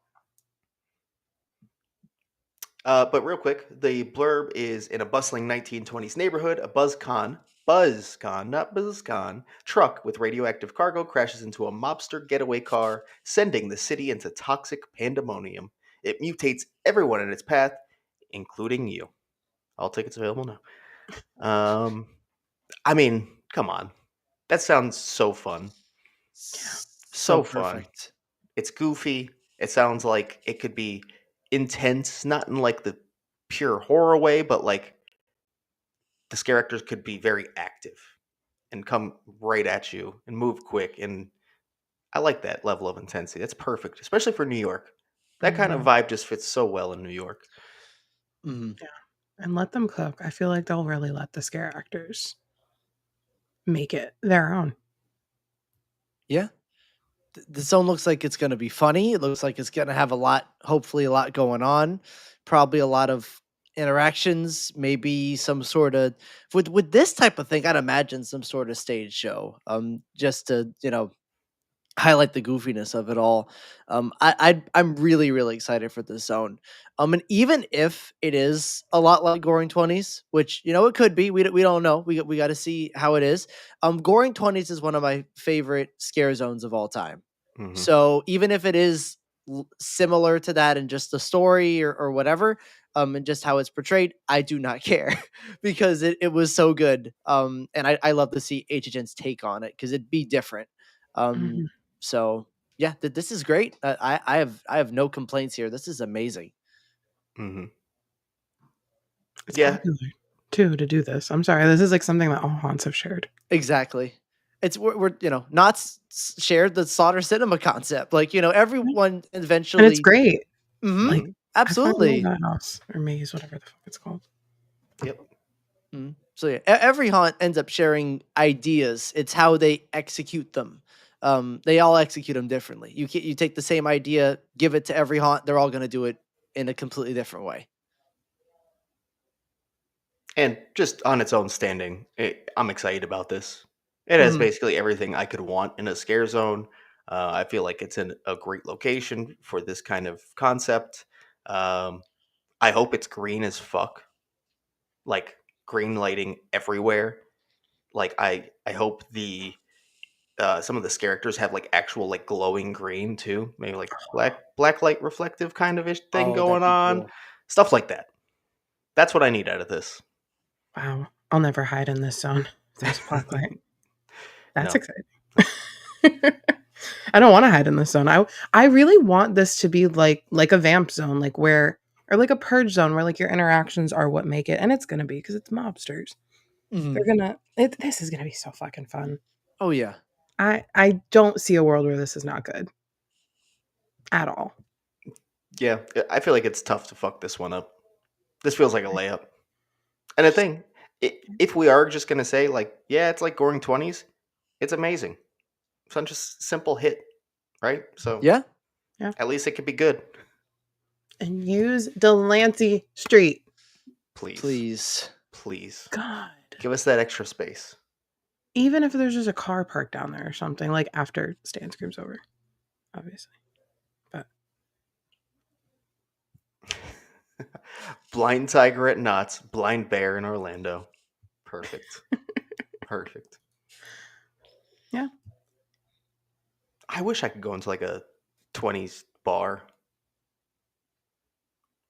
But real quick, the blurb is in a bustling 1920s neighborhood, a BuzzCon, not BuzzCon, truck with radioactive cargo crashes into a mobster getaway car, sending the city into toxic pandemonium. It mutates everyone in its path, including you. All tickets available now. I mean, come on. That sounds so fun. So fun. Perfect. It's goofy. It sounds like it could be intense, not in like the pure horror way, but like the scare actors could be very active and come right at you and move quick. And I like that level of intensity. That's perfect, especially for New York. That kind of vibe just fits so well in New York. Mm-hmm. Yeah. And let them cook. I feel like they'll really let the scare actors make it their own. Yeah. The zone looks like it's going to be funny. It looks like it's going to have hopefully a lot going on. Probably a lot of interactions, maybe some sort of with this type of thing, I'd imagine some sort of stage show. Just to, highlight the goofiness of it all. I'm really, really excited for this zone. And even if it is a lot like Goring 20s, which it could be, we don't know. We got to see how it is. Goring 20s is one of my favorite scare zones of all time. Mhm. So even if it is similar to that in just the story or whatever, and just how it's portrayed, I do not care because it was so good. And I love to see HHN's take on it because it'd be different. So yeah, this is great. I have no complaints here. This is amazing. Mm-hmm. It's popular too to do this. I'm sorry, this is like something that all haunts have shared. Exactly. It's we're not shared the Slaughter Cinema concept. Like everyone eventually, and it's great. Mm-hmm. Like absolutely that house or maze, whatever the fuck it's called. Yep. So yeah, every haunt ends up sharing ideas. It's how they execute them. They all execute them differently. You take the same idea, give it to every haunt. They're all going to do it in a completely different way. And just on its own standing, I'm excited about this. It has Mhm. basically everything I could want in a scare zone. I feel like it's in a great location for this kind of concept. Um, I hope it's green as fuck, like green lighting everywhere. Like I hope the some of the characters have like actual like glowing green too, maybe like black light reflective kind of ish thing Oh, that'd going be on, cool. stuff like that. That's what I need out of this. Wow. I'll never hide in this zone. There's a black light. That's No. exciting. I don't want to hide in this zone. I really want this to be like a vamp zone, like where or like a purge zone where like your interactions are what make it, and it's gonna be because it's mobsters. They're Mhm. gonna. This is gonna be so fucking fun. Oh yeah. I don't see a world where this is not good at all. Yeah, I feel like it's tough to fuck this one up. This feels like a layup. And the thing, if we are just gonna say like, yeah, it's like Goring 20s, it's amazing. Such a simple hit, right? So Yeah. Yeah. at least it could be good. And use Delancey Street. Please, Please. please, God. give us that extra space. Even if there's just a car parked down there or something, like after Stan Scream's over, obviously. But Blind tiger at Knott's, blind bear in Orlando. Perfect. Perfect. yeah. I wish I could go into like a 20s bar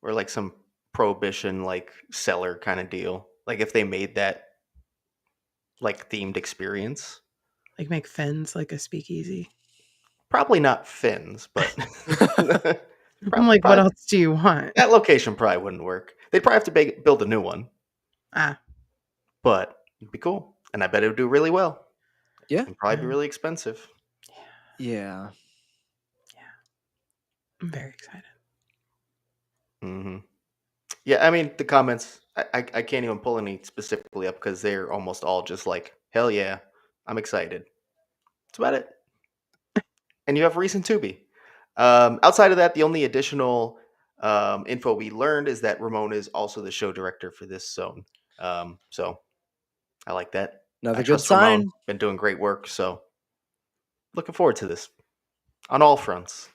or like some prohibition like cellar kind of deal. Like if they made that like themed experience. Like make Finn's like a speakeasy. Probably not Finn's, but I'm like, what probably else do you want? that location probably wouldn't work. They'd probably have to build a new one, Ah, but it'd be cool, and I bet it would do really well. Yeah. And probably be yeah. really expensive. Yeah. I'm very excited. hmm Yeah, I mean the comments. I can't even pull any specifically up because they're almost all just like, hell yeah, I'm excited. That's about it. And you have reason to be. Outside of that, the only additional info we learned is that Ramon is also the show director for this zone. So I like that. I Another good trust Ramon. sign. Been doing great work. So looking forward to this on all fronts.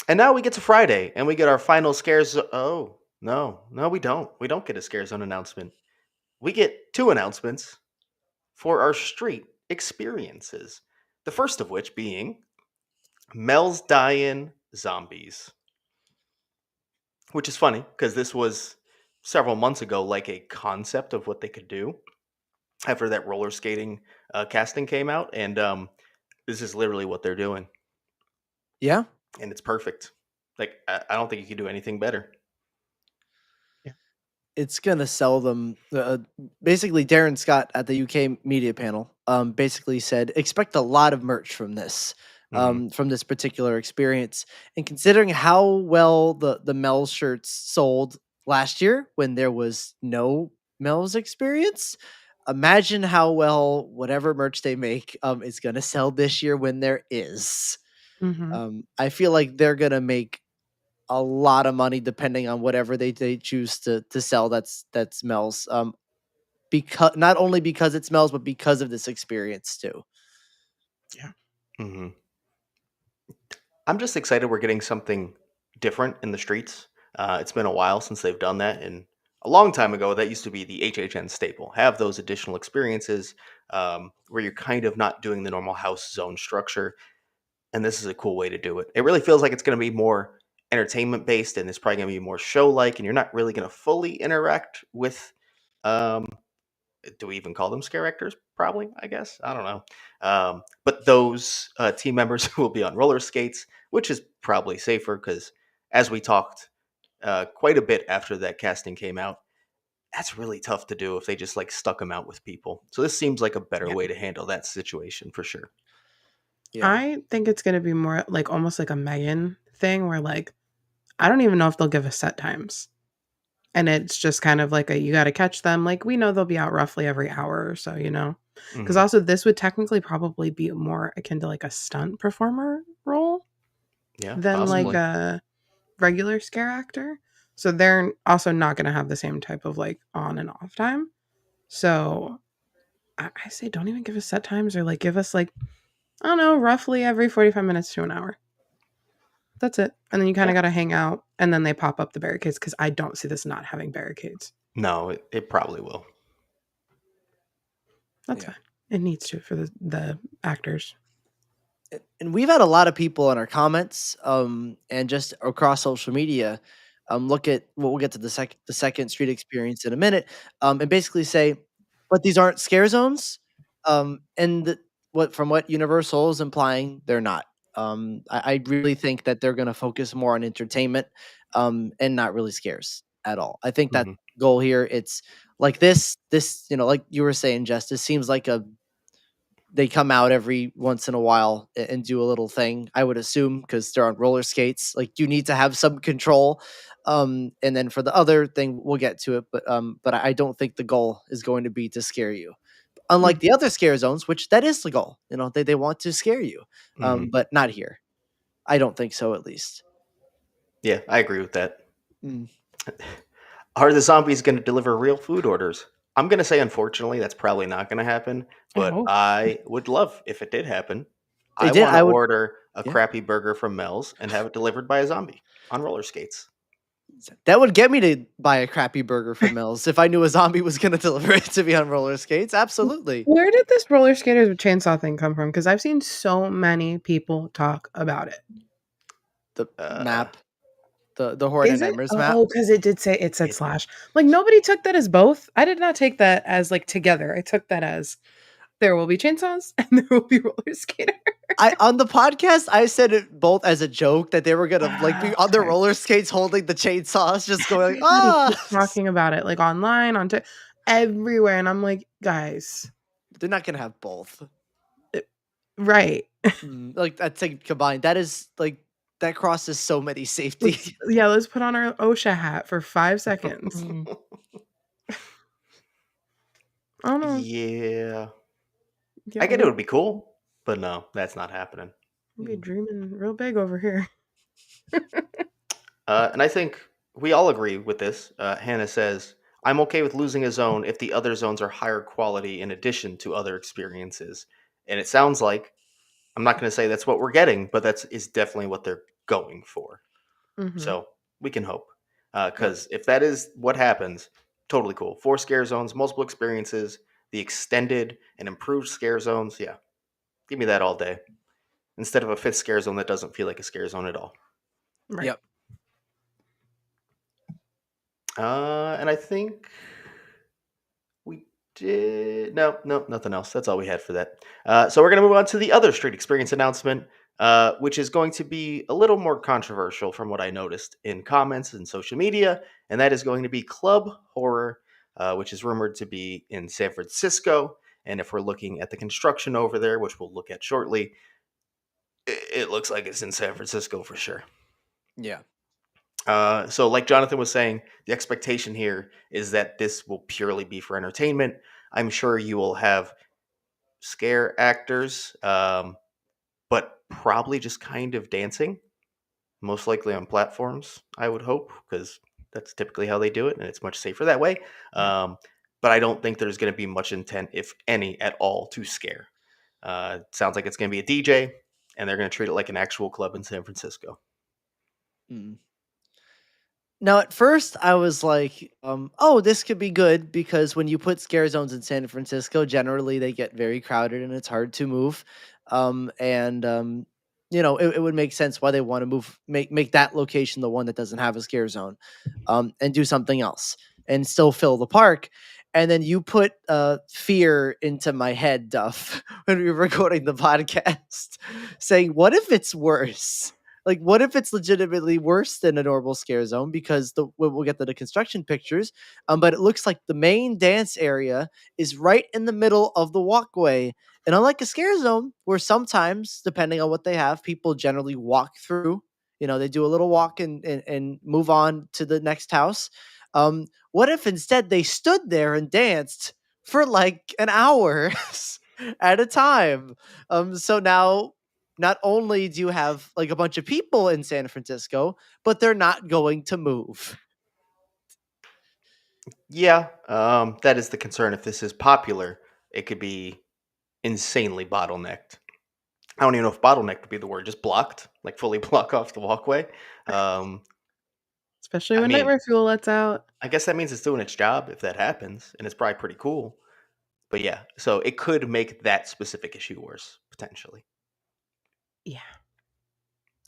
And now we get to Friday and we get our final scares. Oh, no, we don't. We don't get a scare zone announcement. We get two announcements for our street experiences. The first of which being Mel's Die-In Zombies, which is funny because this was several months ago, like a concept of what they could do after that roller skating casting came out, and this is literally what they're doing, Yeah. and it's perfect. Like I don't think you could do anything better. Yeah. It's gonna sell them. Basically, Darren Scott at the UK media panel basically said expect a lot of merch hmm from this particular experience. And considering how well the Mel's shirts sold last year when there was no Mel's experience, imagine how well whatever merch they make is gonna sell this year when there is. Mm-hmm. I feel like they're gonna make a lot of money depending on whatever they choose to sell that smells because not only because it smells but because of this experience too. Yeah. hmm I'm just excited we're getting something different in the streets. It's been a while since they've done that, and a long time ago, that used to be the HHN staple. Have those additional experiences where you're kind of not doing the normal house zone structure, and this is a cool way to do it. It really feels like it's going to be more entertainment based, and it's probably going to be more show like, and you're not really going to fully interact with. Um, do we even call them scare actors? Probably, I guess. I don't know. But those team members will be on roller skates, which is probably safer because, as we talked quite a bit after that casting came out, that's really tough to do if they just like stuck them out with people. So this seems like a better Yeah. way to handle that situation for sure. Yeah. I think it's gonna be more like almost like a Megan thing where like I don't even know if they'll give us set times. And it's just kind of like you got to catch them. Like we know they'll be out roughly every hour or so, Because Mhm. also this would technically probably be more akin to like a stunt performer role Yeah, than like possibly. a regular scare actor. So they're also not going to have the same type of like on and off time. So I say don't even give us set times or like give us like, I don't know, roughly every 45 minutes to an hour. That's it. And then you kind Yeah. of got to hang out and then they pop up the barricades because I don't see this not having barricades. No, it probably will. That's Yeah. fine. It needs to for the actors. And we've had a lot of people in our comments and just across social media look at we'll get to the second street experience in a minute and basically say but these aren't scare zones and what from what Universal is implying they're not. I really think that they're going to focus more on entertainment and not really scares at all. I think that Mhm. goal here it's like this like you were saying, Jess, this seems like a they come out every once in a while and do a little thing, I would assume, because they're on roller skates. Like you need to have some control. And then for the other thing, we'll get to it, but I don't think the goal is going to be to scare you. Unlike Mm. the other scare zones, which that is the goal. They want to scare you. Mhm. But not here. I don't think so, at least. Yeah, I agree with that. Mm. Are the zombies going to deliver real food orders? I'm going to say, unfortunately, that's probably not going to happen, I but hope. I would love if it did happen. I It did. want to I would. order a Yeah. crappy burger from Mel's and have it delivered by a zombie on roller skates. That would get me to buy a crappy burger from Mills if I knew a zombie was going to deliver it to me on roller skates. Absolutely. Where did this roller skaters with chainsaw thing come from? Because I've seen so many people talk about it. The Uh, map, the Horror Night Is it? Nightmares map. Oh, because it said it, slash. Like nobody took that as both. I did not take that as like together. I took that as there will be chainsaws and there will be roller skater. I on the podcast I said it both as a joke that they were gonna like be on their Okay. roller skates holding the chainsaws, just going like, Everybody ah. keeps talking about it, like online, everywhere, and I'm like, guys, They're not gonna have both. right? Like that's like combined. That is like that crosses so many safety. Let's put on our OSHA hat for 5 seconds. I don't know. yeah, Yeah, I get it would be cool, but no, that's not happening. we'll be dreaming real big over here. And I think we all agree with this. Hannah says, I'm okay with losing a zone if the other zones are higher quality in addition to other experiences. And it sounds like, I'm not going to say that's what we're getting, but that's is definitely what they're going for. Hmm. So we can hope. Yep. Because if that is what happens, totally cool. 4 scare zones, multiple experiences, the extended and improved scare zones. Yeah, give me that all day. Instead of a 5th scare zone that doesn't feel like a scare zone at all. Right. Yep. And I think we did. No, no, nothing else. That's all we had for that. So we're going to move on to the other street experience announcement, which is going to be a little more controversial from what I noticed in comments and social media. And that is going to be Club Horror, which is rumored to be in San Francisco. And if we're looking at the construction over there, which we'll look at shortly, it looks like it's in San Francisco for sure. Yeah. So, like Jonathan was saying, the expectation here is that this will purely be for entertainment. I'm sure you will have scare actors, but probably just kind of dancing, most likely on platforms, I would hope, because that's typically how they do it, and it's much safer that way. Yep. But I don't think there's going to be much intent, if any at all, to scare. Sounds like it's going to be a DJ, and they're going to treat it like an actual club in San Francisco. Mm. Now, at first, I was like, "Oh, this could be good," because when you put scare zones in San Francisco, generally they get very crowded and it's hard to move. And it would make sense why they want to make that location the one that doesn't have a scare zone, and do something else and still fill the park. And then you put fear into my head, Duff, when we were recording the podcast, saying, "What if it's worse?" Like, what if it's legitimately worse than a normal scare zone? Because we'll get to the construction pictures, but it looks like the main dance area is right in the middle of the walkway. And unlike a scare zone, where sometimes, depending on what they have, people generally walk through. They do a little walk and move on to the next house. What if instead they stood there and danced for like an hour at a time? So now not only do you have like a bunch of people in San Francisco, but they're not going to move. Yeah, that is the concern. If this is popular, it could be insanely bottlenecked. I don't even know if bottlenecked would be the word, just blocked, like fully block off the walkway. Um, Especially I when mean, Nightmare Fuel lets out. I guess that means it's doing its job if that happens, and it's probably pretty cool. But yeah, so it could make that specific issue worse potentially. Yeah,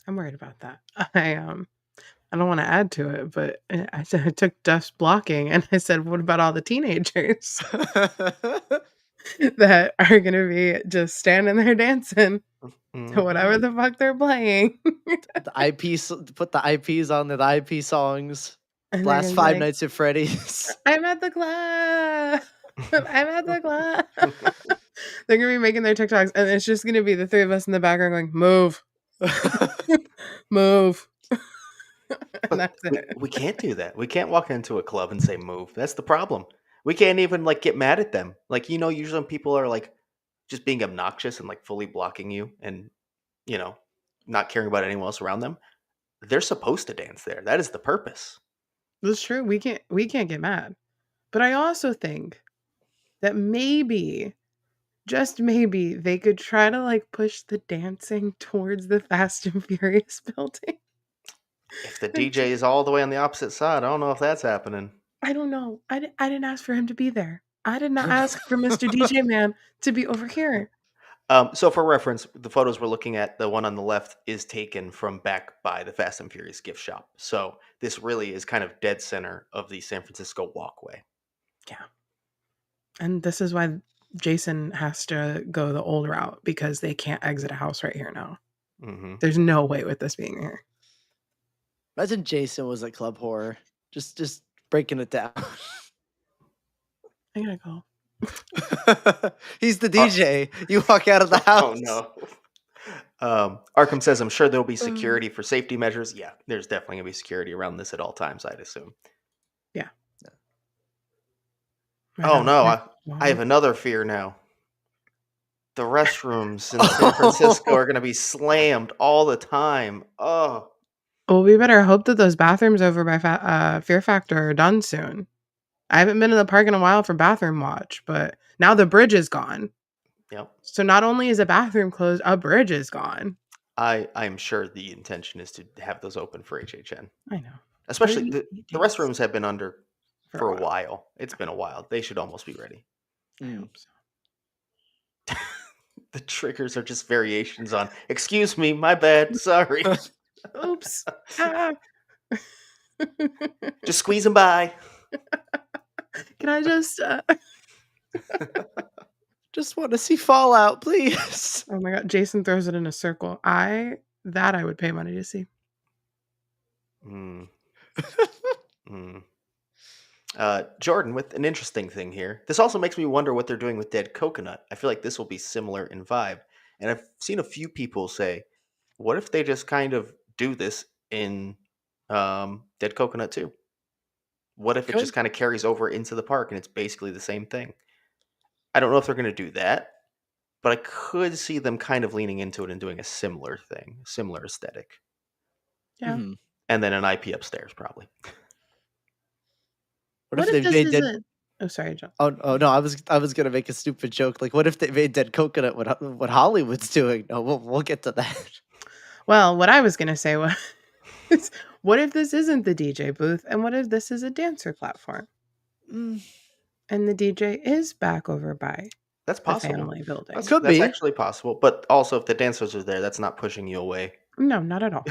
I'm worried about that. I don't want to add to it, but I said I took dust blocking, and I said, what about all the teenagers that are gonna be just standing there dancing to whatever Mhm. the fuck they're playing, The put the IPs on the IP songs. and they're Blast gonna be Five like, Nights at Freddy's. "I'm at the club. I'm at the club." They're gonna be making their TikToks, and it's just gonna be the three of us in the background going, "Move, move," and But that's we it. we can't do that. We can't walk into a club and say move. That's the problem. We can't even like get mad at them. Like usually when people are like just being obnoxious and like fully blocking you and you know not caring about anyone else around them, they're supposed to dance there. That is the purpose. That's true. We can't get mad, but I also think that maybe, just maybe, they could try to like push the dancing towards the Fast and Furious building. If the And DJ is all the way on the opposite side, I don't know if that's happening. I don't know. I didn't ask for him to be there. I did not ask for Mr. DJ Man to be over here. So for reference, the photos we're looking at, the one on the left is taken from back by the Fast and Furious gift shop. So this really is kind of dead center of the San Francisco walkway. Yeah. And this is why Jason has to go the old route, because they can't exit a house right here now. Hmm There's no way with this being here. Imagine Jason was at Club Horror. Just breaking it down. I gotta go. He's the DJ. You walk out of the house. Oh no. Arkham says, "I'm sure there'll be security for safety measures." Yeah, there's definitely gonna be security around this at all times, I'd assume. Yeah. Oh no, I Wow. have another fear now. The restrooms in San Francisco are gonna be slammed all the time. Oh, Well, we better hope that those bathrooms over by Fear Factor are done soon. I haven't been to the park in a while for bathroom watch, but now the bridge is gone. yep. So not only is a bathroom closed, a bridge is gone. I'm sure the intention is to have those open for HHN. I know. Especially But the restrooms have been under for for a a while. while. It's been a while. They should almost be ready. I Mm. hope so. The triggers are just variations on. Excuse me, my bad. Sorry. Oops. Ah. Just squeeze them by. Can I just Just want to see Fallout, please. Oh my god, Jason throws it in a circle. I would pay money to see. Mm. Mm. Jordan, with an interesting thing here. This also makes me wonder what they're doing with Dead Coconut. I feel like this will be similar in vibe. And I've seen a few people say, what if they just kind of do this in Dead Coconut too? What if it just Could. kind of carries over into the park and it's basically the same thing? I don't know if they're going to do that, but I could see them kind of leaning into it and doing a similar thing, similar aesthetic. Yeah. Mhm. And then an IP upstairs, probably. What if What if they this made Dead? isn't Oh, sorry, John. Oh no, I was gonna make a stupid joke. Like, what if they made Dead Coconut what Hollywood's doing? No, we'll get to that. Well, what I was gonna say was, what if this isn't the DJ booth, and what if this is a dancer platform, Mm, and the DJ is back over by That's the possible. family building? That's, Could that's be. actually possible. But also, if the dancers are there, that's not pushing you away No, not at all.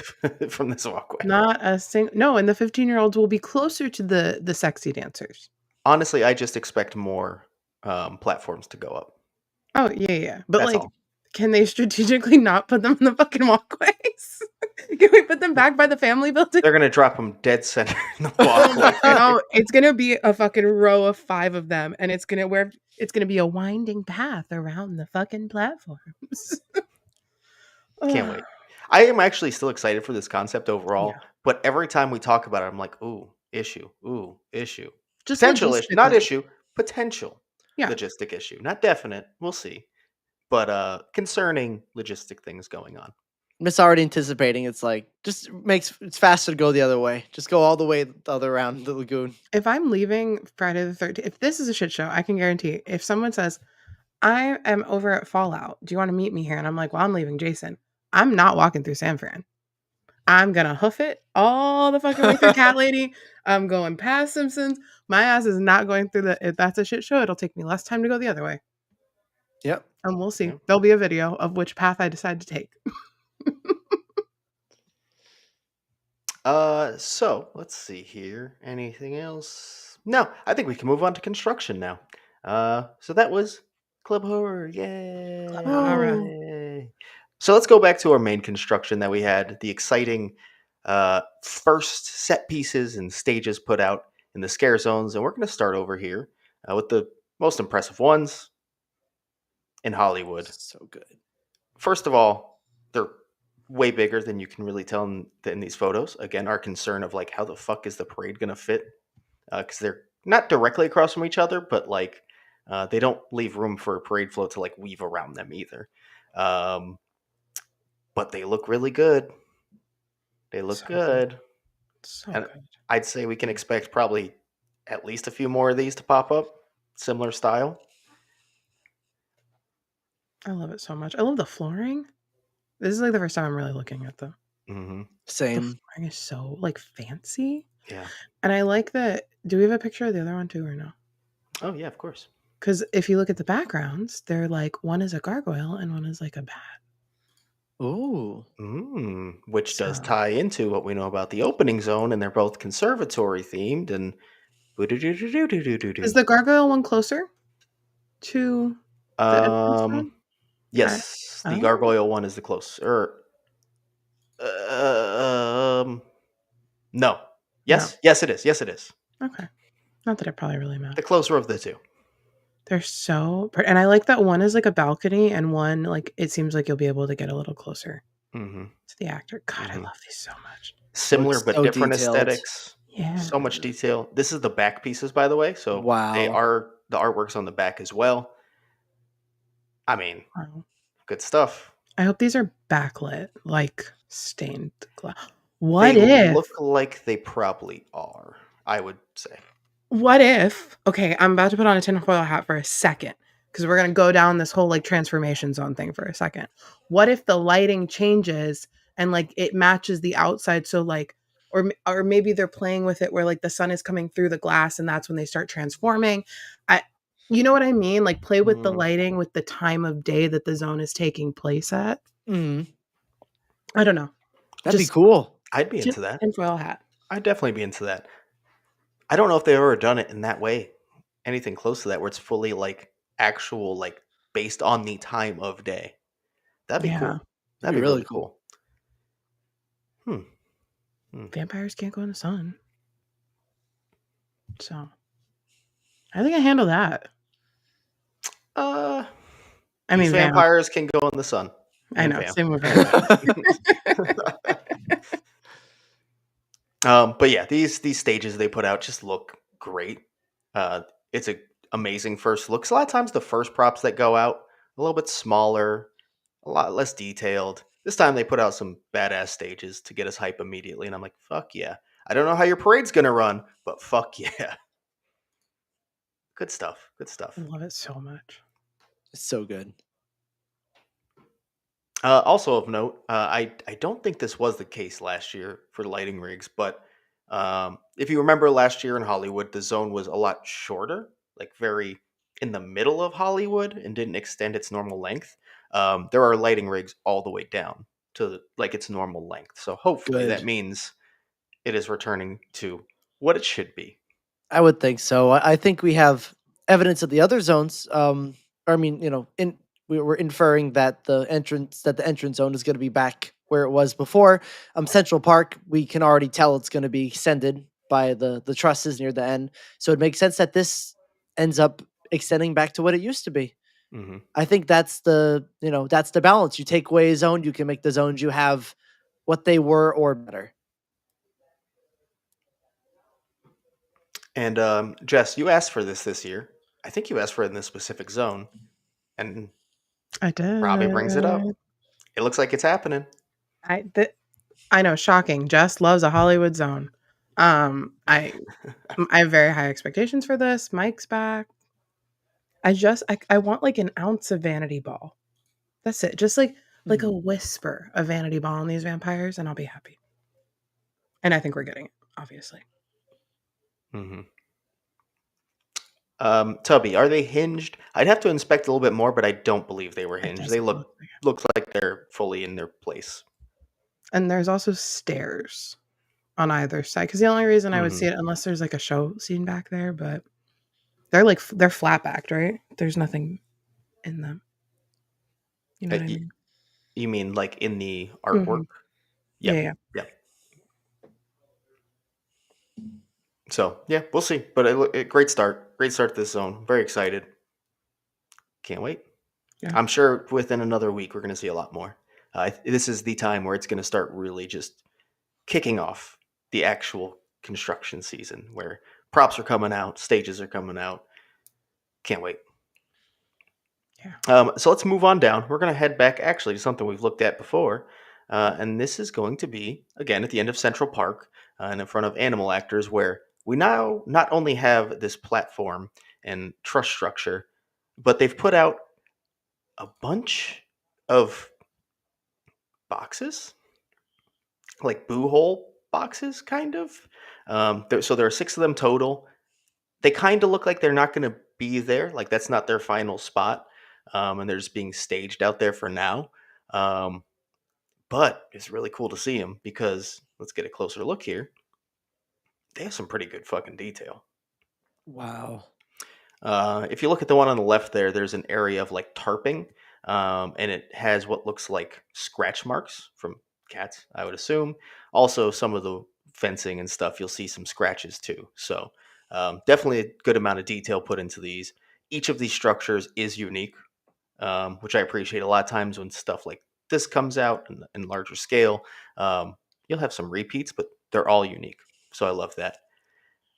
from this walkway. Not a single. No, and the 15-year-olds will be closer to the sexy dancers. Honestly, I just expect more platforms to go up. Oh yeah. But That's like, all. can they strategically not put them in the fucking walkways? Can we put them back by the family building? They're gonna drop them dead center in the Oh walkway. no, it's gonna be a fucking row of 5 of them, and it's gonna be a winding path around the fucking platforms. Can't wait. I am actually still excited for this concept overall, Yeah. but every time we talk about it, I'm like, ooh, issue. Ooh, issue. Just Potential issue, not logistically. issue. Potential Yeah. logistic issue, not definite. We'll see. But concerning logistic things going on. It's already anticipating. It's like it's faster to go the other way. Just go all the way the other around the lagoon. If I'm leaving Friday the 13th, if this is a shit show, I can guarantee if someone says, I am over at Fallout, do you want to meet me here? And I'm like, well, I'm leaving Jason. I'm not walking through San Fran. I'm gonna hoof it all the fucking way through Cat Lady. I'm going past Simpsons. My ass is not going through the. If that's a shit show, it'll take me less time to go the other way. Yep. And we'll see. Yeah. There'll be a video of which path I decide to take. So let's see here. Anything else? No, I think we can move on to construction now. So that was Club Horror. Yay! Club Horror. Yay. So let's go back to our main construction that we had. The exciting first set pieces and stages put out in the scare zones, and we're going to start over here with the most impressive ones in Hollywood. So good. First of all, they're way bigger than you can really tell in these photos. Again, our concern of like how the fuck is the parade gonna fit? Because they're not directly across from each other, but like they don't leave room for a parade float to like weave around them either. But they look really good. They look So good. So And good. I'd say we can expect probably at least a few more of these to pop up, similar style. I love it so much. I love the flooring. This is like the first time I'm really looking at them. Mm-hmm. The Same. flooring is so like fancy. Yeah. And I like that. Do we have a picture of the other one too or no? Oh yeah, of course. Because if you look at the backgrounds, they're like one is a gargoyle and one is like a bat. Ooh. Which does So- tie into what we know about the opening zone, and they're both conservatory themed. And Is the gargoyle one closer to the entrance zone? yes, the Oh. gargoyle one is the closer. No. Yes, yes, it is. Yes, it is. Okay. Not that it probably really matters. The closer of the two. They're so pretty. And I like that one is like a balcony and one like it seems like you'll be able to get a little closer Mm-hmm. to the actor. God, I Mhm. love these so much. Similar Looks but so different detailed. aesthetics. Yeah. So much detail. This is the back pieces, by the way. So they Wow. are the artwork's on the back as well. I mean, Wow. good stuff. I hope these are backlit, like stained glass. What They if? look like they probably are, I would say. What if? Okay, I'm about to put on a tinfoil hat for a second because we're gonna go down this whole like transformation zone thing for a second. What if the lighting changes and like it matches the outside? So like, or maybe they're playing with it where like the sun is coming through the glass and that's when they start transforming. You know what I mean? Like play with the Mm. lighting with the time of day that the zone is taking place at. Mm. I don't know. That'd Just be cool. I'd be into that. Tinfoil hat. I'd definitely be into that. I don't know if they've ever done it in that way. Anything close to that where it's fully like actual, like based on the time of day. That'd be Yeah. cool. That'd be really cool. Vampires can't go in the sun. So I think I handle that. I I mean, vampires can go in the sun. I and know. vamp. Same with vampires. But yeah, these stages they put out just look great. It's a amazing first look. 'Cause a lot of times the first props that go out a little bit smaller, a lot less detailed. This time they put out some badass stages to get us hype immediately, and I'm like, fuck yeah! I don't know how your parade's gonna run, but fuck yeah! Good stuff. Good stuff. I love it so much. It's so good. Also of note, I don't think this was the case last year for lighting rigs, but if you remember last year in Hollywood, the zone was a lot shorter, like very in the middle of Hollywood, and didn't extend its normal length. There are lighting rigs all the way down to like its normal length, so hopefully that Good. means it is returning to what it should be. I would think so. I think we have evidence of the other zones. I mean, we're inferring that the entrance zone is going to be back where it was before. Central Park, we can already tell it's going to be extended by the trusses near the end. So it makes sense that this ends up extending back to what it used to be. Hmm. I think that's the balance. You take away a zone, you can make the zones you have what they were or better. And Jess, you asked for this year. I think you asked for it in this specific zone, and I Robbie brings it up. did. It looks like it's happening. I know, shocking. Jess loves a Hollywood zone. I have very high expectations for this. Mike's back. I want like an ounce of Vanity Ball. That's it. Just like a Mhm. whisper of Vanity Ball on these vampires, and I'll be happy. And I think we're getting it, obviously. hmm Tubby, are they hinged? I'd have to inspect a little bit more, but I don't believe they were It hinged. They doesn't look like it. look like they're fully in their place. And there's also stairs on either side. Because the only reason I would see hmm it, unless there's like a show scene back there, but they're flat backed, right? There's nothing in them. You know what I mean? You mean like in the Hmm. artwork? Yeah, Yep. yeah. Yep. So yeah, we'll see. But great start. Great start to this zone. Very excited. Can't wait. Yeah. I'm sure within another week we're going to see a lot more. This is the time where it's going to start really just kicking off the actual construction season, where props are coming out, stages are coming out. Can't wait. Yeah. So let's move on down. We're going to head back actually to something we've looked at before, and this is going to be again at the end of Central Park and in front of animal actors, where we now not only have this platform and truss structure, but they've put out a bunch of boxes, like boo hole boxes, kind of. So there are 6 of them total. They kind of look like they're not going to be there. Like that's not their final spot, and they're just being staged out there for now. Um, but it's really cool to see them because let's get a closer look here. They have some pretty good fucking detail. Wow. If you look at the one on the left there, there's an area of like tarping, and it has what looks like scratch marks from cats, I would assume. Also, some of the fencing and stuff, you'll see some scratches too. So, definitely a good amount of detail put into these. Each of these structures is unique, which I appreciate. A lot of times when stuff like this comes out in larger scale, you'll have some repeats, but they're all unique. So I love that.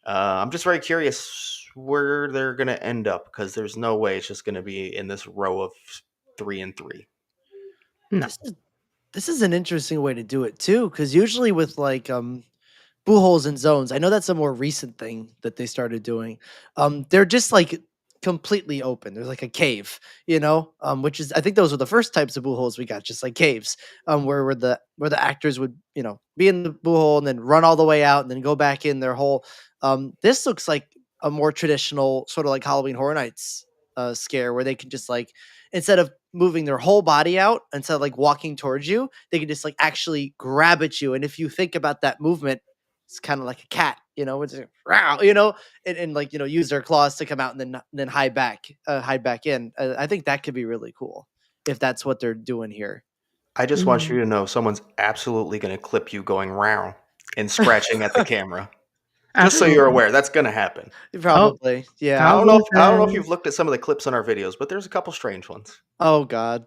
I'm just very curious where they're going to end up because there's no way it's just going to be in this row of 3 and 3. No. This is an interesting way to do it too, because usually with like boo holes and zones, I know that's a more recent thing that they started doing. They're just like completely open. There's like a cave, which is I think those were the first types of boo holes we got, just like caves, where the actors would be in the boo hole and then run all the way out and then go back in their hole. This looks like a more traditional sort of like Halloween Horror Nights scare where they can just like instead of moving their whole body out instead of like walking towards you, they can just like actually grab at you. And if you think about that movement, it's kind of like a cat, it's like, "Row," and like use their claws to come out and then hide back in. I think that could be really cool if that's what they're doing here. I just want Mhm. you to know someone's absolutely going to clip you going round and scratching at the camera. Just so you're Absolutely. aware, that's going to happen. Oh, Probably, I yeah. don't know. Cowboy I don't know if says. you've looked at some of the clips on our videos, but there's a couple strange ones. Oh God.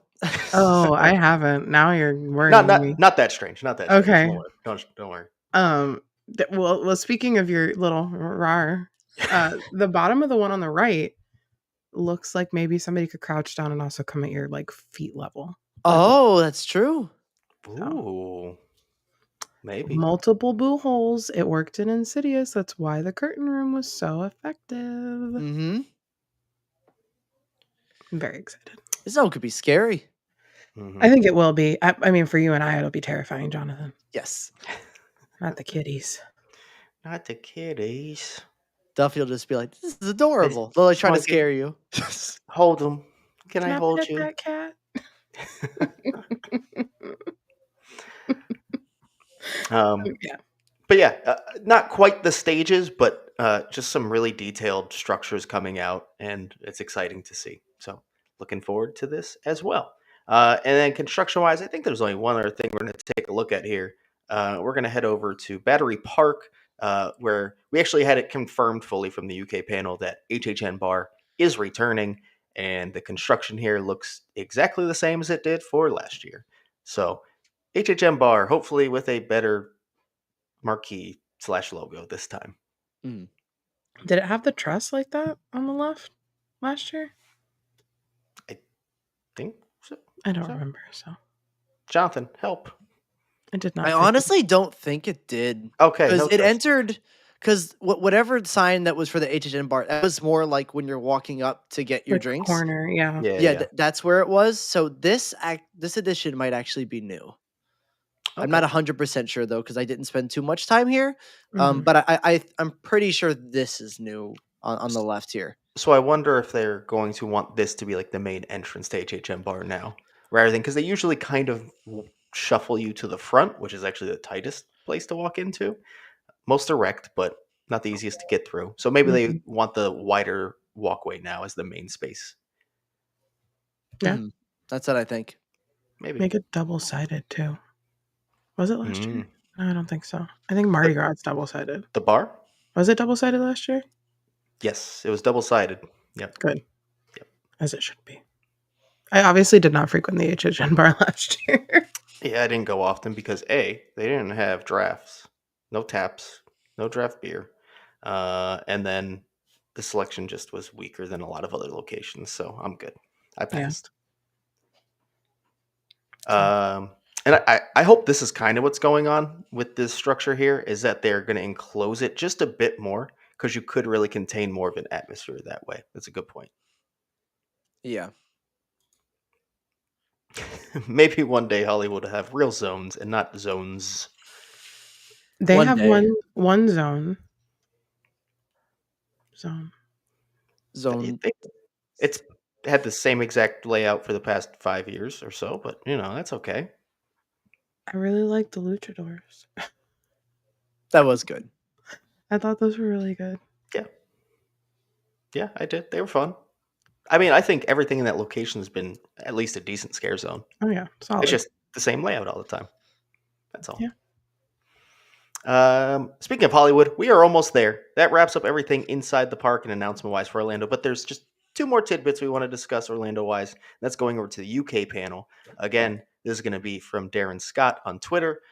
Oh, I haven't. Now you're Not worrying me. not not that strange. Not that strange. Okay. Don't worry. Well, speaking of your little rar, the bottom of the one on the right looks like maybe somebody could crouch down and also come at your like feet level. Like Oh, that's true. so. Ooh, maybe. Multiple boo holes. It worked in Insidious. That's why the curtain room was so effective. Mm-hmm. I'm very excited. This zone could be scary. I hmm think it will be. I mean, for you and I, it'll be terrifying, Jonathan. Yes. Not the kiddies. Not the kiddies. Duffy will just be like, "This is I adorable." They'll like just try to want to scare you. hold them. Can Can I I hold pet you? that cat? um, Yeah. but yeah, not quite the stages, but just some really detailed structures coming out, and it's exciting to see. So looking forward to this as well. And then construction wise, I think there's only one other thing we're going to take a look at here. We're going to head over to Battery Park, where we actually had it confirmed fully from the UK panel that HHN Bar is returning, and the construction here looks exactly the same as it did for last year. So HHN Bar, hopefully with a better marquee/logo this time. Mm. Did it have the truss like that on the left last year? I think so. I don't so. remember. So Jonathan, help. I did not. I frequent. honestly don't think it did. Okay, Because no it trust. entered, because whatever sign that was for the HHN bar, that was more like when you're walking up to get your Like drinks. corner, yeah. Yeah, that's where it was. So this edition might actually be new. I'm not Okay. 100% sure though, because I didn't spend too much time here. Mhm. But I'm pretty sure this is new on the left here. So I wonder if they're going to want this to be like the main entrance to HHN bar now, rather than because they usually kind of shuffle you to the front, which is actually the tightest place to walk into. Most direct, but not the easiest to get through. So maybe they Mhm. want the wider walkway now as the main space. Yeah. Mhm. That's what I think. Maybe. Make it double sided too. Was it last year? Mm. No, I don't think so. I think Mardi Gras is double sided. The bar? Was it double sided last year? Yes, it was double sided. Yep. Good. Yep. As it should be. I obviously did not frequent the HHN bar last year. Yeah, I didn't go often because A, they didn't have drafts, no taps, no draft beer. And then the selection just was weaker than a lot of other locations, so I'm good. I Yeah. passed. So And I hope this is kind of what's going on with this structure here, is that they're going to enclose it just a bit more because you could really contain more of an atmosphere that way. That's a good point. Yeah. Maybe one day Hollywood will have real zones and not zones. they One have day. one zone. Zone. Zone. It's had the same exact layout for the past 5 years or so, but that's okay. I really like the luchadors. That was good. I thought those were really good. Yeah. Yeah, I did. They were fun. I mean, I think everything in that location has been at least a decent scare zone. Oh yeah, solid. It's just the same layout all the time. That's all. Yeah. Speaking of Hollywood, we are almost there. That wraps up everything inside the park and announcement wise for Orlando. But there's just two more tidbits we want to discuss Orlando wise. That's going over to the UK panel. Again, this is going to be from Darren Scott on Twitter.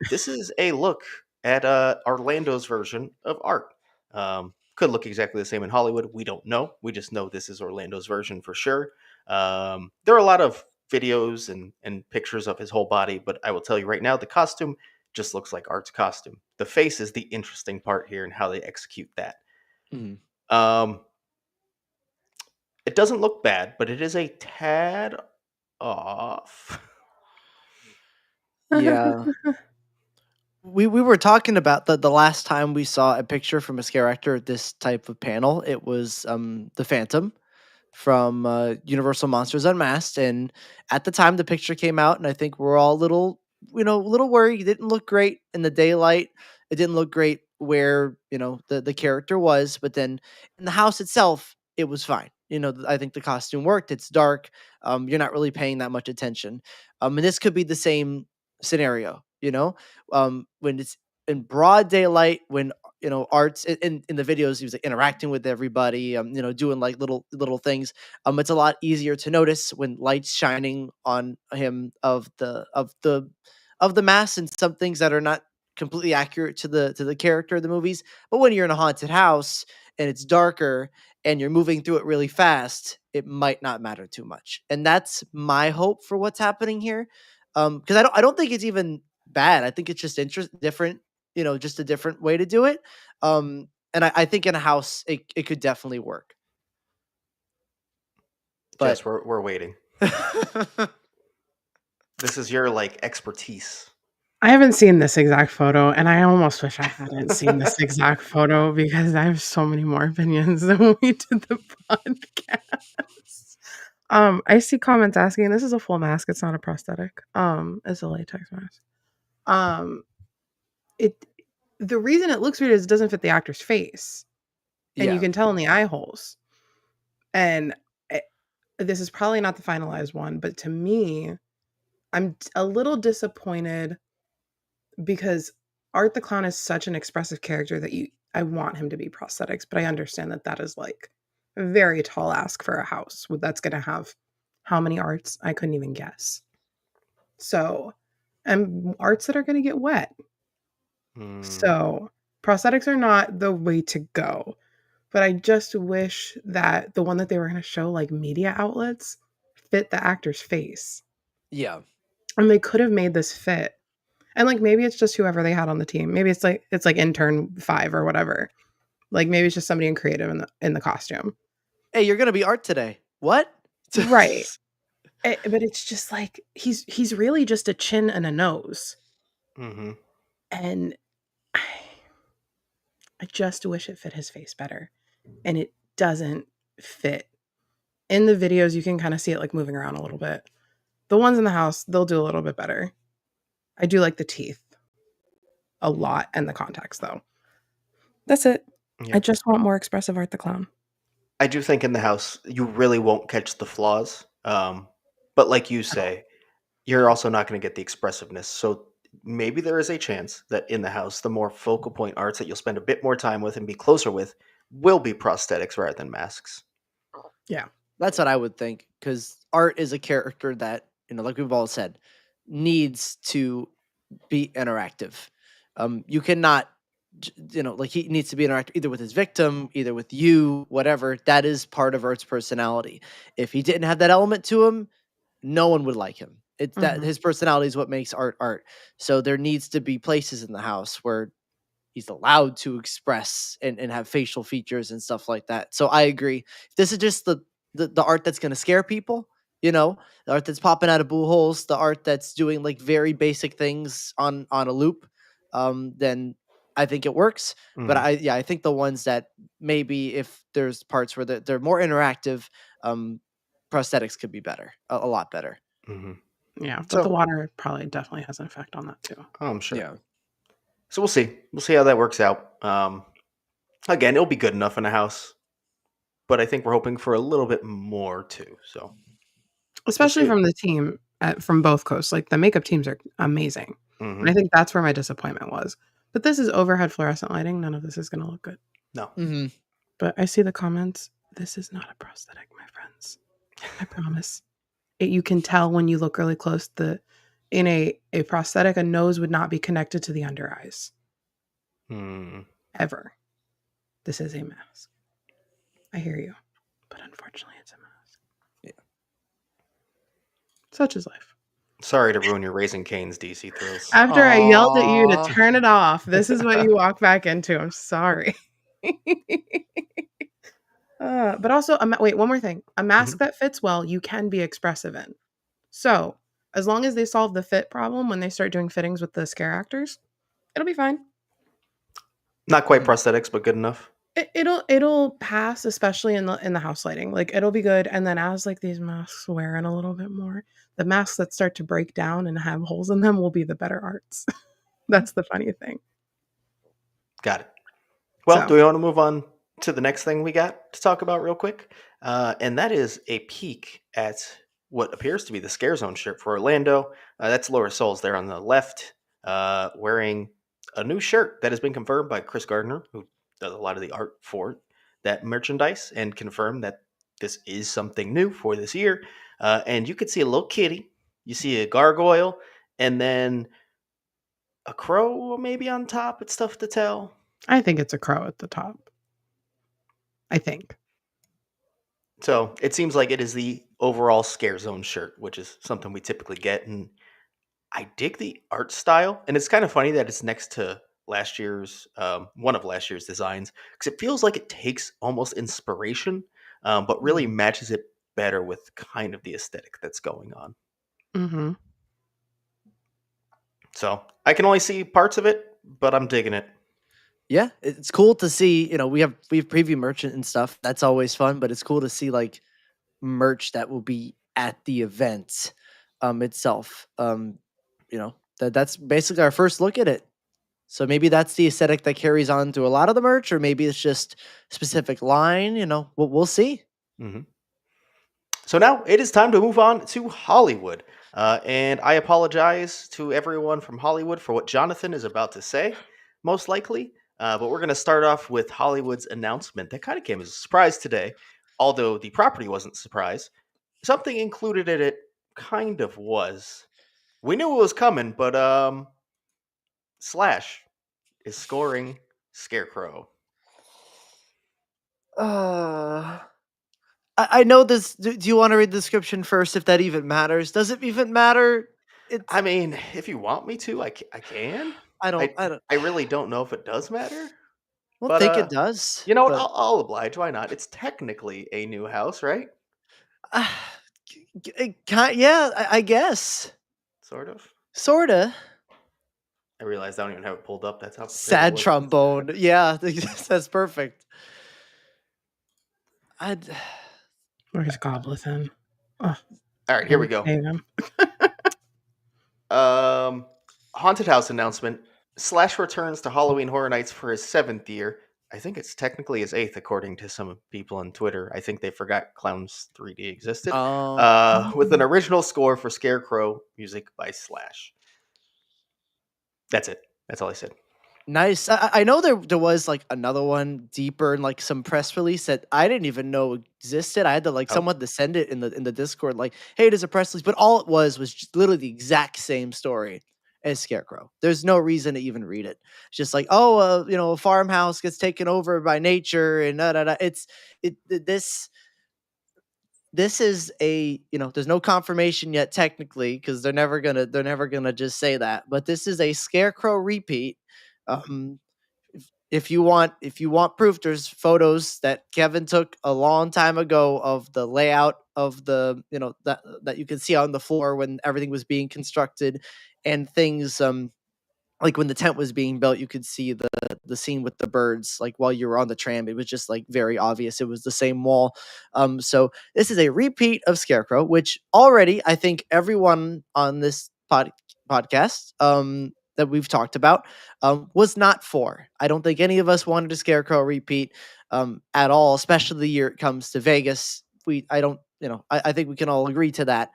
This is a look at Orlando's version of art. Could look exactly the same in Hollywood. We don't know. We just know this is Orlando's version for sure. There are a lot of videos and pictures of his whole body, but I will tell you right now, the costume just looks like Art's costume. The face is the interesting part here and how they execute that. Mhm. It doesn't look bad, but it is a tad off. Yeah. We were talking about the last time we saw a picture from a scare actor at this type of panel. It was the Phantom from Universal Monsters Unmasked, and at the time the picture came out, and I think we're all a little worried. It didn't look great in the daylight. It didn't look great where the character was, but then in the house itself, it was fine. I think the costume worked. It's dark. You're not really paying that much attention. And this could be the same scenario. When it's in broad daylight, when Art's in the videos, he was like interacting with everybody, doing like little things. It's a lot easier to notice when lights shining on him of the mask and some things that are not completely accurate to the character of the movies. But when you're in a haunted house and it's darker and you're moving through it really fast, it might not matter too much. And that's my hope for what's happening here. Because I don't think it's even bad. I think it's just different, just a different way to do it. And I think in a house it could definitely work. Jess, But we're waiting. This is your expertise. I haven't seen this exact photo, and I almost wish I hadn't seen this exact photo because I have so many more opinions than we did the podcast. I see comments asking, this is a full mask, it's not a prosthetic. It's a latex mask. It the reason it looks weird is it doesn't fit the actor's face. And you yeah, can tell in the eye holes. And this is probably not the finalized one, but to me, I'm a little disappointed because Art the Clown is such an expressive character that I want him to be prosthetics, but I understand that that is like a very tall ask for a house that's going to have how many arts? I couldn't even guess. So, and arts that are going to get wet. Hmm. So, prosthetics are not the way to go. But I just wish that the one that they were going to show, like media outlets, fit the actor's face. Yeah. And they could have made this fit. And like maybe it's just whoever they had on the team. Maybe it's like intern 5 or whatever. Like maybe it's just somebody in creative in the costume. Hey, you're gonna be art today. What? Right. But it's just like he's really just a chin and a nose. Mm-hmm. And I just wish it fit his face better. And it doesn't fit. In the videos, you can kind of see it like moving around a little bit. The ones in the house, they'll do a little bit better. I do like the teeth a lot and the contacts, though. That's it. Yeah. I just want more expressive Art the Clown. I do think in the house you really won't catch the flaws. But like you say, you're also not going to get the expressiveness. So maybe there is a chance that in the house, the more focal point arts that you'll spend a bit more time with and be closer with will be prosthetics rather than masks. Yeah. That's what I would think, because art is a character that, like we've all said, needs to be interactive. You cannot, like he needs to be interactive either with his victim, either with you, whatever. That is part of Art's personality. If he didn't have that element to him, no one would like him. It's that his personality is what makes art. So there needs to be places in the house where he's allowed to express and have facial features and stuff like that. So I agree. If this is just the art that's going to scare people, the art that's popping out of boo holes, the art that's doing like very basic things on a loop, then I think it works. But I think the ones that maybe if there's parts where they're more interactive, prosthetics could be better, a lot better. Mm-hmm. Yeah, but the water probably definitely has an effect on that too. Oh, I'm sure. Yeah. So we'll see. We'll see how that works out. Again, it'll be good enough in a house, but I think we're hoping for a little bit more too. So, especially from the team from both coasts, like the makeup teams are amazing, and I think that's where my disappointment was. But this is overhead fluorescent lighting. None of this is going to look good. No. Mm-hmm. But I see the comments. This is not a prosthetic, my friends. I promise. You can tell when you look really close. In a prosthetic, a nose would not be connected to the under eyes. Ever. This is a mask. I hear you. But unfortunately, it's a mask. Yeah. Such is life. Sorry to ruin your Raising Cane's DC thrills. After I yelled at you to turn it off, this is what you walk back into. I'm sorry. But also, wait, one more thing. A mask that fits well, you can be expressive in. So, as long as they solve the fit problem when they start doing fittings with the scare actors, it'll be fine. Not quite prosthetics, but good enough. It'll pass, especially in the house lighting. Like it'll be good. And then as like these masks wear in a little bit more, the masks that start to break down and have holes in them will be the better arts. That's the funny thing. Got it. Well, do we want to move on to the next thing we got to talk about real quick? And that is a peek at what appears to be the Scarezones shirt for Orlando. That's Laura Souls there on the left, wearing a new shirt that has been confirmed by Chris Gardner, who does a lot of the art for that merchandise, and confirmed that this is something new for this year. And you could see a little kitty, you see a gargoyle, and then a crow maybe on top. It's tough to tell. I think it's a crow at the top. I think. So it seems like it is the overall Scarezone shirt, which is something we typically get. And I dig the art style. And it's kind of funny that it's next to last year's, one of last year's designs, because it feels like it takes almost inspiration, but really matches it better with kind of the aesthetic that's going on. Mm-hmm. So I can only see parts of it, but I'm digging it. Yeah, it's cool to see. We have preview merchant and stuff. That's always fun, but it's cool to see like merch that will be at the event itself. That's basically our first look at it. So maybe that's the aesthetic that carries on to a lot of the merch, or maybe it's just specific line. We'll see. Mm-hmm. So now it is time to move on to Hollywood. And I apologize to everyone from Hollywood for what Jonathan is about to say, most likely. But we're going to start off with Hollywood's announcement that kind of came as a surprise today, although the property wasn't a surprise. Something included in it kind of was. We knew it was coming, but Slash is scoring Scarecrow. I know this. Do you want to read the description first, if that even matters? Does it even matter? It's. I mean, if you want me to, I can. I don't. I I don't. I really don't know if it does matter, I don't but think it does. you know what? But I'll oblige. Why not? It's technically a new house, right? uh, yeah, I guess. Sort of. Sorta. I realized I don't even have it pulled up. That's how prepared I Sad was. trombone. Yeah, that's perfect. I'd. Where's Goblethan? Oh, All right, here we go. save him. Haunted house announcement. Slash returns to Halloween Horror Nights for his 7th year. I think it's technically his 8th, according to some people on Twitter. I think they forgot Clowns 3D existed. Oh. With an original score for Scarecrow, music by Slash. That's it. That's all I said. Nice. I know there was like another one deeper in like some press release that I didn't even know existed. I had to like Oh, someone to send it in the Discord, like, hey, there's a press release, but all it was just literally the exact same story as Scarecrow. There's no reason to even read it. It's just like, oh, a farmhouse gets taken over by nature and da da da. This is a, there's no confirmation yet technically, because they're never gonna just say that, but this is a Scarecrow repeat. um if you want proof, there's photos that Kevin took a long time ago of the layout of the, that you can see on the floor when everything was being constructed, and things, like when the tent was being built, you could see the scene with the birds, like while you were on the tram. It was just like very obvious it was the same wall. So this is a repeat of Scarecrow, which already I think everyone on this podcast, that we've talked about, was not for. I don't think any of us wanted a Scarecrow repeat, at all, especially the year it comes to Vegas. I don't, I think we can all agree to that.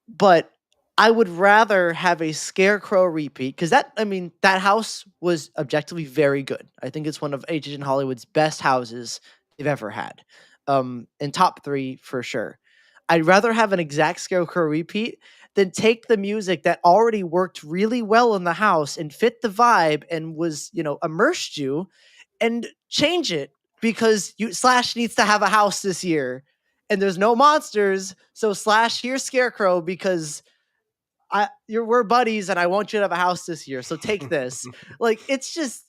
But I would rather have a Scarecrow repeat, because that house was objectively very good. I think it's one of HHN Hollywood's best houses they've ever had, in top 3 for sure. I'd rather have an exact Scarecrow repeat than take the music that already worked really well in the house and fit the vibe and was, immersed you, and change it because Slash needs to have a house this year and there's no monsters. So Slash, here's Scarecrow because we're buddies and I want you to have a house this year. So take this. Like, it's just,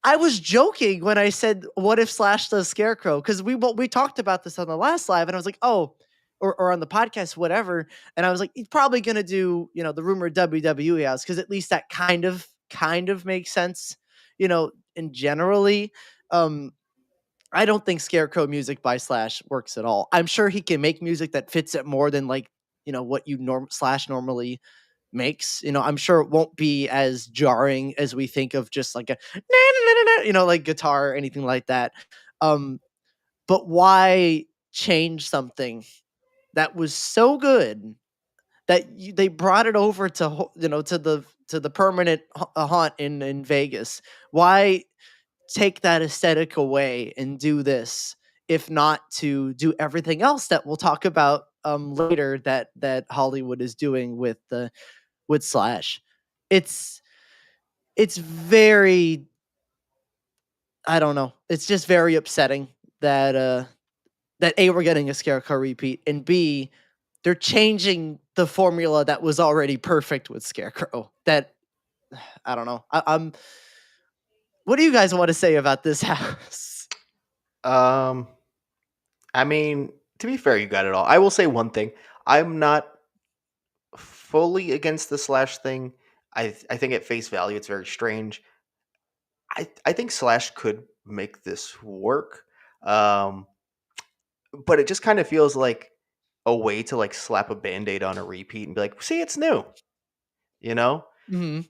I was joking when I said, what if Slash does Scarecrow? Because we talked about this on the last live and I was like, oh, or on the podcast, whatever. And I was like, he's probably going to do, the rumored WWE house, because at least that kind of makes sense, and generally. I don't think Scarecrow music by Slash works at all. I'm sure he can make music that fits it more than like, what Slash normally makes. I'm sure it won't be as jarring as we think of just like a like guitar or anything like that. But why change something that was so good that they brought it over to to the permanent haunt in Vegas? Why take that aesthetic away and do this, if not to do everything else that we'll talk about later that Hollywood is doing with Slash? It's very, I don't know. It's just very upsetting that A, we're getting a Scarecrow repeat, and B, they're changing the formula that was already perfect with Scarecrow. That, I don't know. I'm What do you guys want to say about this house? Um, I mean, to be fair, you got it all. I will say one thing. I'm not fully against the Slash thing. I think at face value it's very strange. I think Slash could make this work. Um, but it just kind of feels like a way to like slap a band-aid on a repeat and be like, see, it's new. You know? Hmm.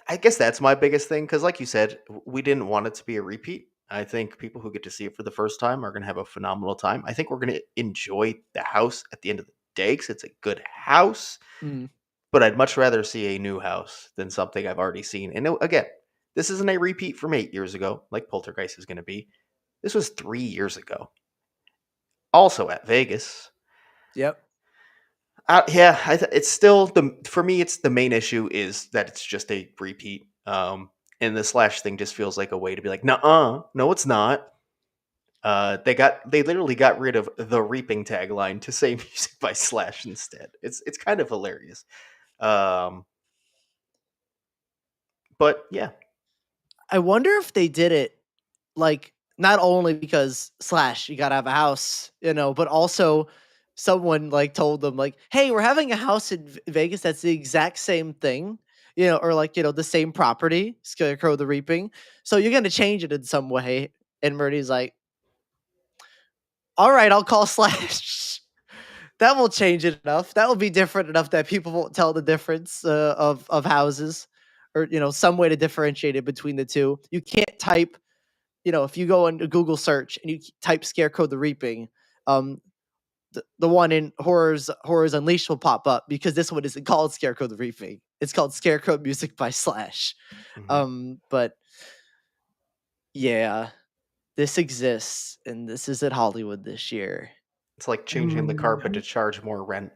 I guess that's my biggest thing because, like you said, we didn't want it to be a repeat. I think people who get to see it for the first time are going to have a phenomenal time. I think we're going to enjoy the house at the end of the day because it's a good house. Mm. But I'd much rather see a new house than something I've already seen. And again, this isn't a repeat from 8 years ago, like Poltergeist is going to be. This was 3 years ago, also at Vegas. Yep. Yeah, it's still for me. It's the main issue is that it's just a repeat. And the Slash thing just feels like a way to be like, nuh-uh, no, it's not. They literally got rid of the Reaping tagline to say music by Slash instead. It's kind of hilarious. Um, but yeah, I wonder if they did it like not only because Slash, you gotta have a house, but also someone like told them like, hey, we're having a house in Vegas that's the exact same thing, or like, the same property, Scarecrow the Reaping. So you're gonna change it in some way. And Murdy's like, all right, I'll call Slash. That will change it enough. That will be different enough that people won't tell the difference of houses, or some way to differentiate it between the two. You can't type, if you go into Google search and you type Scarecrow the Reaping, um, the one in Horrors Unleashed will pop up because this one isn't called Scarecrow the Reaping. It's called Scarecrow Music by Slash. But yeah, this exists, and this is at Hollywood this year. it's like changing the carpet to charge more rent.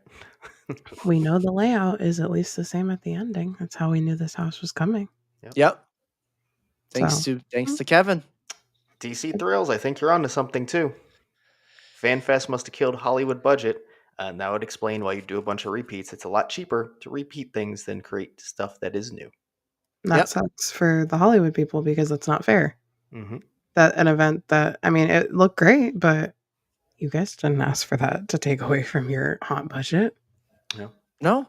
We know the layout is at least the same at the ending. That's how we knew this house was coming. Yep. Thanks So, to Kevin. DC Thrills, I think you're onto something too. FanFest must have killed Hollywood budget, and that would explain why you do a bunch of repeats. It's a lot cheaper to repeat things than create stuff that is new. that Yep. sucks for the Hollywood people because it's not fair. Mm-hmm. That an event that, I mean, it looked great, but you guys didn't ask for that to take away from your haunt budget. Yeah. No.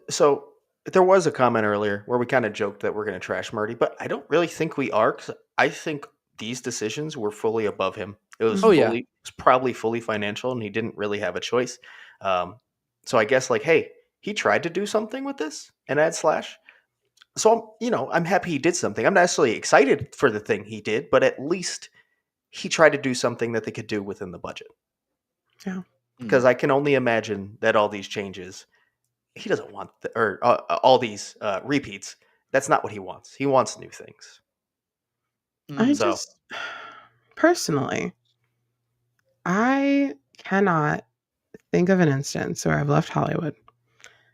So there was a comment earlier where we kind of joked that we're going to trash Marty, but I don't really think we are. 'Cause I think these decisions were fully above him. It was Oh, yeah. it was probably fully financial, and he didn't really have a choice. So I guess like, hey, he tried to do something with this and add Slash. So I'm happy he did something. I'm not necessarily excited for the thing he did, but at least he tried to do something that they could do within the budget. Yeah. Because I can only imagine that all these changes, he doesn't want, all these repeats. That's not what he wants. He wants new things. I So just, personally, I cannot think of an instance where I've left Hollywood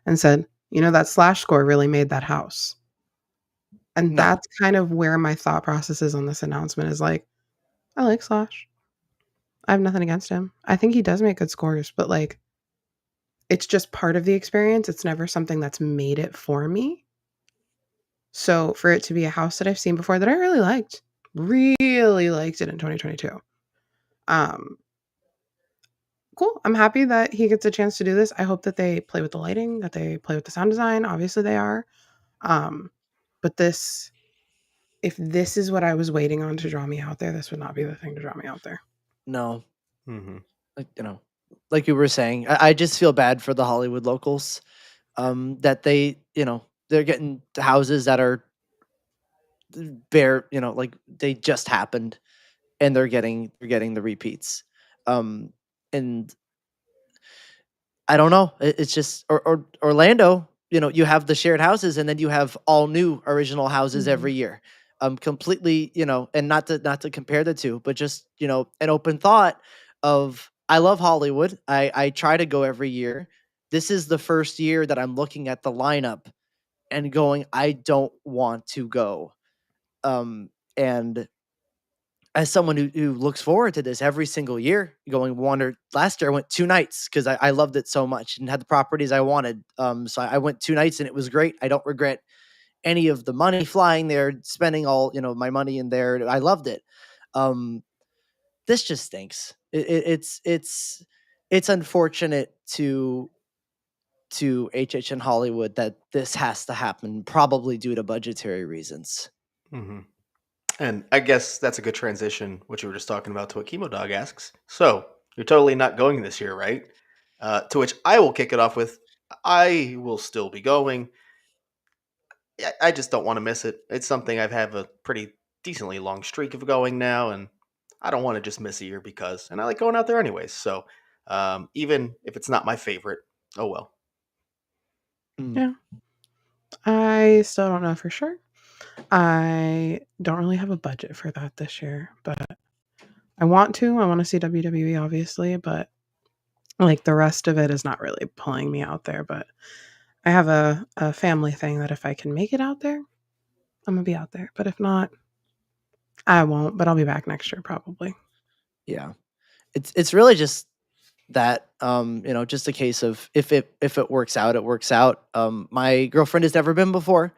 and said, that Slash score really made that house. And No. that's kind of where my thought process is on this announcement is like, I like Slash. I have nothing against him. I think he does make good scores, but like, it's just part of the experience. It's never something that's made it for me. So for it to be a house that I've seen before that I really liked it in 2022. Cool. I'm happy that he gets a chance to do this. I hope that they play with the lighting, that they play with the sound design. Obviously they are. But if this is what I was waiting on to draw me out there, this would not be the thing to draw me out there. No. Mm-hmm. Like you were saying, I just feel bad for the Hollywood locals, that they're getting houses that are bare, like they just happened, and they're getting the repeats. And I don't know. It's just or Orlando. You have the shared houses, and then you have all new original houses every year. Completely, and not to compare the two, but just an open thought of I love Hollywood. I try to go every year. This is the first year that I'm looking at the lineup and going, I don't want to go. And as someone who looks forward to this every single year, going last year I went 2 nights because I loved it so much and had the properties I wanted. So I went 2 nights and it was great. I don't regret any of the money flying there, spending all my money in there. I loved it. This just stinks. It's unfortunate to HHN Hollywood that this has to happen, probably due to budgetary reasons. Mm-hmm. And I guess that's a good transition, what you were just talking about, to what Chemo Dog asks. So, you're totally not going this year, right? To which I will kick it off with, I will still be going. I just don't want to miss it. It's something I've had a pretty decently long streak of going now, and I don't want to just miss a year because. And I like going out there anyways. So, even if it's not my favorite, oh well. Yeah. I still don't know for sure. I don't really have a budget for that this year, but I want to. I want to see WWE, obviously, but like the rest of it is not really pulling me out there. But I have a family thing that if I can make it out there, I'm gonna be out there. But if not, I won't. But I'll be back next year probably. Yeah. It's really just that just a case of if it works out, it works out. My girlfriend has never been before,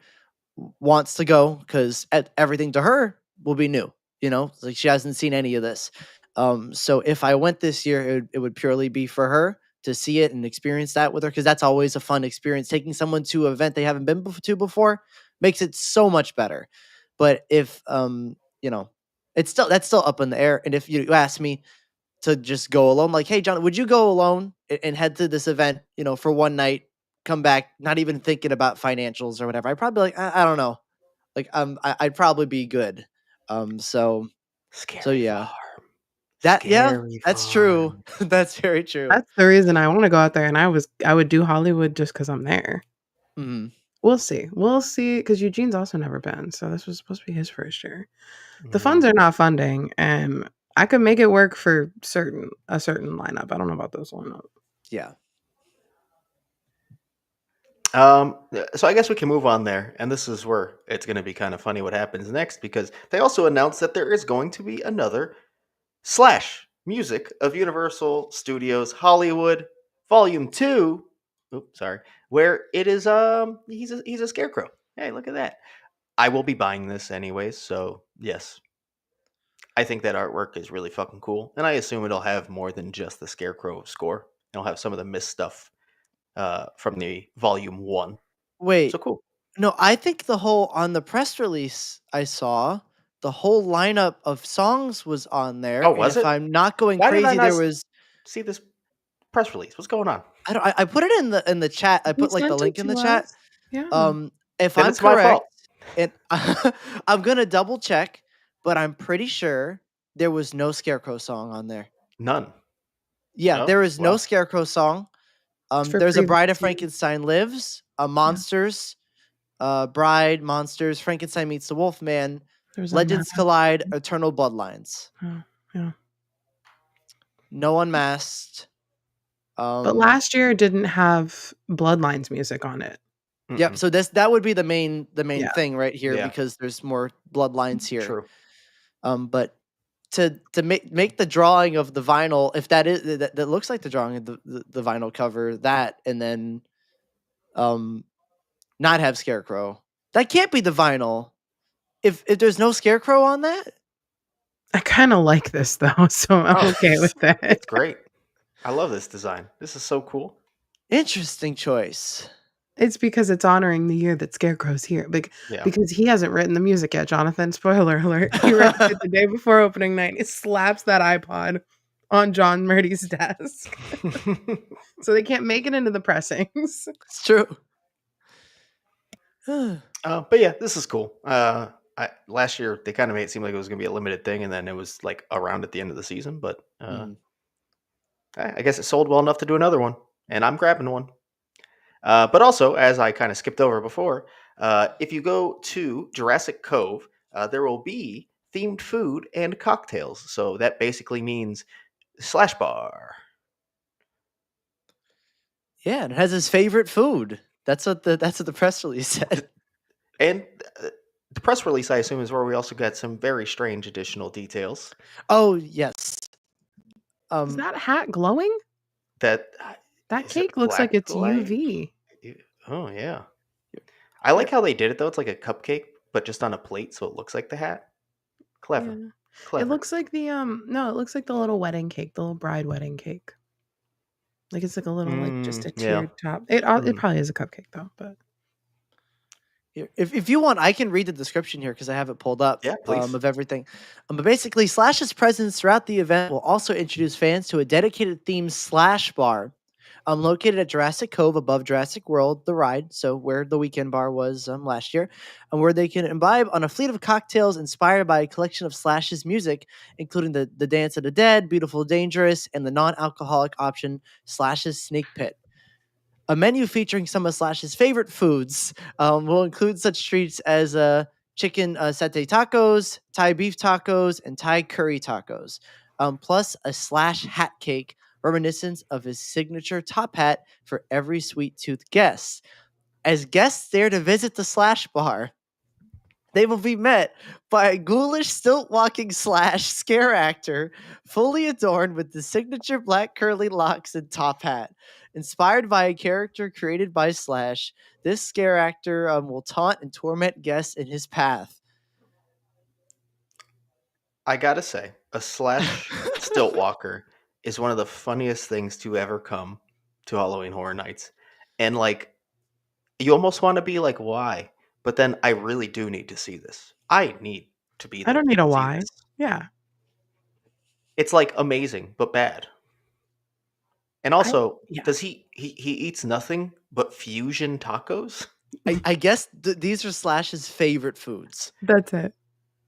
wants to go because everything to her will be new. Like she hasn't seen any of this. So if I went this year, it would purely be for her to see it and experience that with her, because that's always a fun experience. Taking someone to an event they haven't been to before makes it so much better. But if that's still up in the air. And if you ask me to just go alone, like, hey John, would you go alone and head to this event, for one night, come back, not even thinking about financials or whatever? I'd probably be like, I don't know. Like, I'd probably be good. So Scary yeah. farm. Yeah, Scary that's true. farm. That's very true. That's the reason I want to go out there, and I would do Hollywood just because I'm there. Mhm. We'll see. We'll see, because Eugene's also never been, so this was supposed to be his first year. The funds Mm. are not funding, and I could make it work for a certain lineup. I don't know about this lineup. Yeah. So I guess we can move on there, and this is where it's going to be kind of funny what happens next, because they also announced that there is going to be another Slash Music of Universal Studios Hollywood Volume 2. Oops, sorry. Where it is he's a scarecrow. Hey, look at that. I will be buying this anyways, so yes. I think that artwork is really fucking cool, and I assume it'll have more than just the scarecrow score. It'll have some of the missed stuff from the Volume 1. So Wait. cool. No, I think on the press release I saw, the whole lineup of songs was on there, Oh, and was if it? I'm not going Why did I crazy, not there was see this press release? What's going on? I put it in the chat. I He put like the sent it link in the to chat. us. Yeah. If Then I'm it's my correct, fault. and I'm gonna double check, but I'm pretty sure there was no Scarecrow song on there. None. Yeah, Oh, there is no well. Scarecrow song. It's for There's a previous Bride of years. Frankenstein Lives, a Yeah. Monsters, Bride, Monsters, Frankenstein Meets the Wolfman, There was a Legends mask. Collide, Eternal Bloodlines. Oh, yeah. No Unmasked. But last year didn't have Bloodlines music on it. Yep. Mm-mm. So that would be the main Yeah. thing right here, Yeah. because there's more bloodlines here. True. But to make the drawing of the vinyl, if that looks like the drawing of the vinyl cover, that, and then not have Scarecrow, that can't be the vinyl. If there's no Scarecrow on that. I kind of like this though, so I'm Oh, okay with that. it's great. I love this design. This is so cool. Interesting choice. It's because it's honoring the year that Scarecrow's here. Yeah. Because he hasn't written the music yet, Jonathan. Spoiler alert. He writes it the day before opening night. He slaps that iPod on John Murdy's desk. So they can't make it into the pressings. It's true. But yeah, this is cool. Last year they kind of made it seem like it was going to be a limited thing, and then it was like around at the end of the season. But I guess it sold well enough to do another one, and I'm grabbing one. But also, as I kind of skipped over before, if you go to Jurassic Cove, there will be themed food and cocktails. So that basically means Slash Bar. Yeah, and it has his favorite food. That's what the press release said. And the press release, I assume, is where we also got some very strange additional details. Oh yes. Is that hat glowing? That That is it cake looks like black it's light? UV. Oh yeah. I like how they did it though. It's like a cupcake, but just on a plate, so it looks like the hat. Clever. Yeah. Clever. It looks like the no, it looks like the little wedding cake, the little bride wedding cake. Like it's like a little just a Yeah. tiered top. It probably is a cupcake though, but Here, if you want, I can read the description here because I have it pulled up. Yeah, please. Of everything. But basically, Slash's presence throughout the event will also introduce fans to a dedicated themed Slash bar, located at Jurassic Cove above Jurassic World, the ride, so where the weekend bar was last year, and where they can imbibe on a fleet of cocktails inspired by a collection of Slash's music, including the Dance of the Dead, Beautiful Dangerous, and the non-alcoholic option Slash's Snake Pit. A menu featuring some of Slash's favorite foods will include such treats as chicken satay tacos, Thai beef tacos, and Thai curry tacos, plus a Slash hat cake reminiscent of his signature top hat for every sweet tooth guest. As guests there to visit the Slash bar, They will be met by a ghoulish, stilt-walking slash scare actor, fully adorned with the signature black curly locks and top hat. Inspired by a character created by Slash, this scare actor will taunt and torment guests in his path. I gotta say, a Slash stilt walker is one of the funniest things to ever come to Halloween Horror Nights. And like, you almost want to be like, why? But then I really do need to see this. I need to be I there don't need a and see why. this. Yeah. It's like amazing, but bad. And I also, yeah. does he eats nothing but fusion tacos? I guess these are Slash's favorite foods. That's it.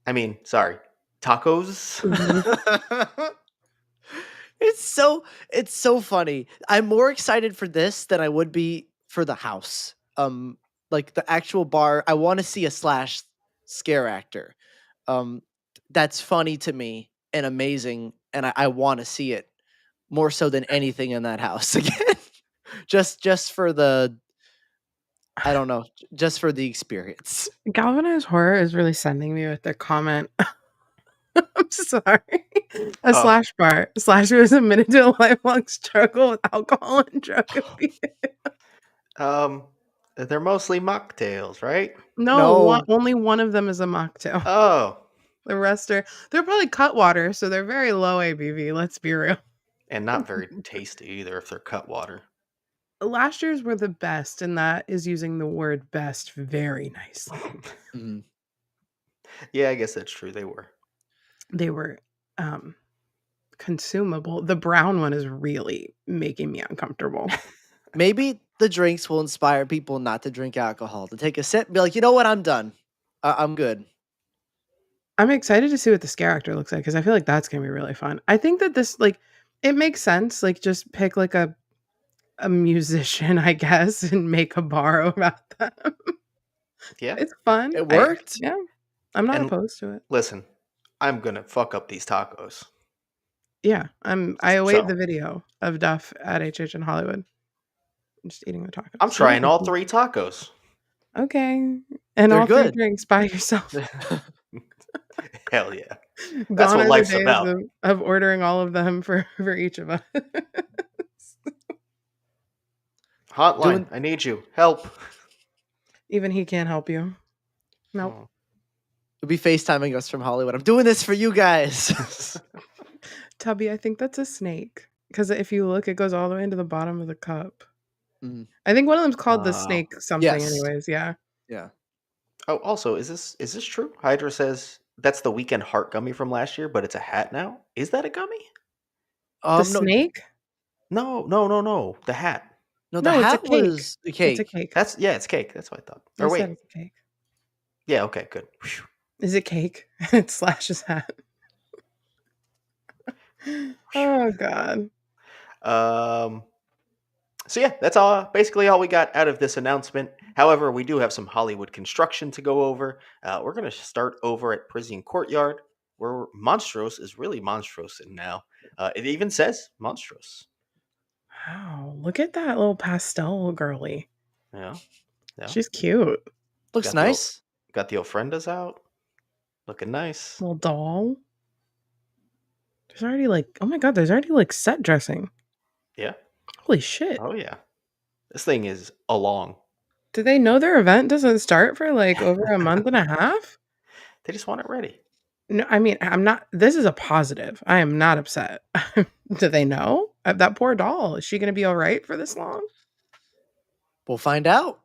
I mean, sorry, tacos. Mhm. It's so funny. I'm more excited for this than I would be for the house. Like the actual bar, I want to see a Slash scare actor. Um, that's funny to me and amazing, and I want to see it more so than anything in that house again. Just for the I don't know, just for the experience. Galvanized Horror is really sending me with their comment. I'm sorry. A Oh, Slash bar. Slash was admitted to a lifelong struggle with alcohol and drug abuse. um, they're mostly mocktails, right? No, No, only one of them is a mocktail. Oh, The rest are they're probably cut water, so they're very low ABV. Let's be real. and not very tasty either if they're cut water. Last year's were the best, and that is using the word best very nicely. Mhm. Yeah, I guess that's true. They were. They were consumable. The brown one is really making me uncomfortable. Maybe the drinks will inspire people not to drink alcohol, to take a sip and be like, you know what, I'm done. I'm good. I'm excited to see what the scare actor looks like because I feel like that's gonna be really fun. I think that this like it makes sense. Like just pick like a musician, I guess, and make a bar about them. Yeah. It's fun. It worked. Yeah, I'm not And opposed to it. listen, I'm gonna fuck up these tacos. Yeah, I await So the video of Duff at HHN Hollywood just eating the I'm tacos. trying all Yeah. 3 tacos. Okay, and They're all 3 good. drinks by yourself. Hell yeah. That's Gone what are the life's days about. of ordering all of them for each of us. Hotline, Doing I need you. Help. Even he can't help you. Nope. Oh. You'll be FaceTiming us from Hollywood. I'm doing this for you guys. Tubby, I think that's a snake. Because if you look, it goes all the way into the bottom of the cup. Mhm. I think one of them's called the Wow. snake something, Yes. anyways. Yeah. Yeah. Oh, also, is this true? Hydra says that's the Weekend Heart gummy from last year, but it's a hat now. Is that a gummy? The No, snake? No. The hat. no, the No, it's a hat cake. was the It's a cake. cake. That's yeah, it's cake. That's what I thought. I Or said wait, it's a cake. yeah, okay, good. Phew. Is it cake? It's Slash's hat. Oh god. Um. So yeah, that's all. Basically, all we got out of this announcement. However, we do have some Hollywood construction to go over. We're gonna start over at Prison Courtyard, where Monstrose is really Monstrose now. It even says Monstrose. Wow. Look at that little pastel girly. Yeah, yeah. She's cute. Looks Got the nice. got the ofrendas out, looking nice. Little doll. There's already like, oh my god, there's already like set dressing. Yeah. Holy shit. Oh yeah. This thing is along. Do they know their event doesn't start for like over a month and a half? They just want it ready. No, I mean, I'm not. This is a positive. I am not upset. Do they know? That poor doll. Is she going to be all right for this long? We'll find out.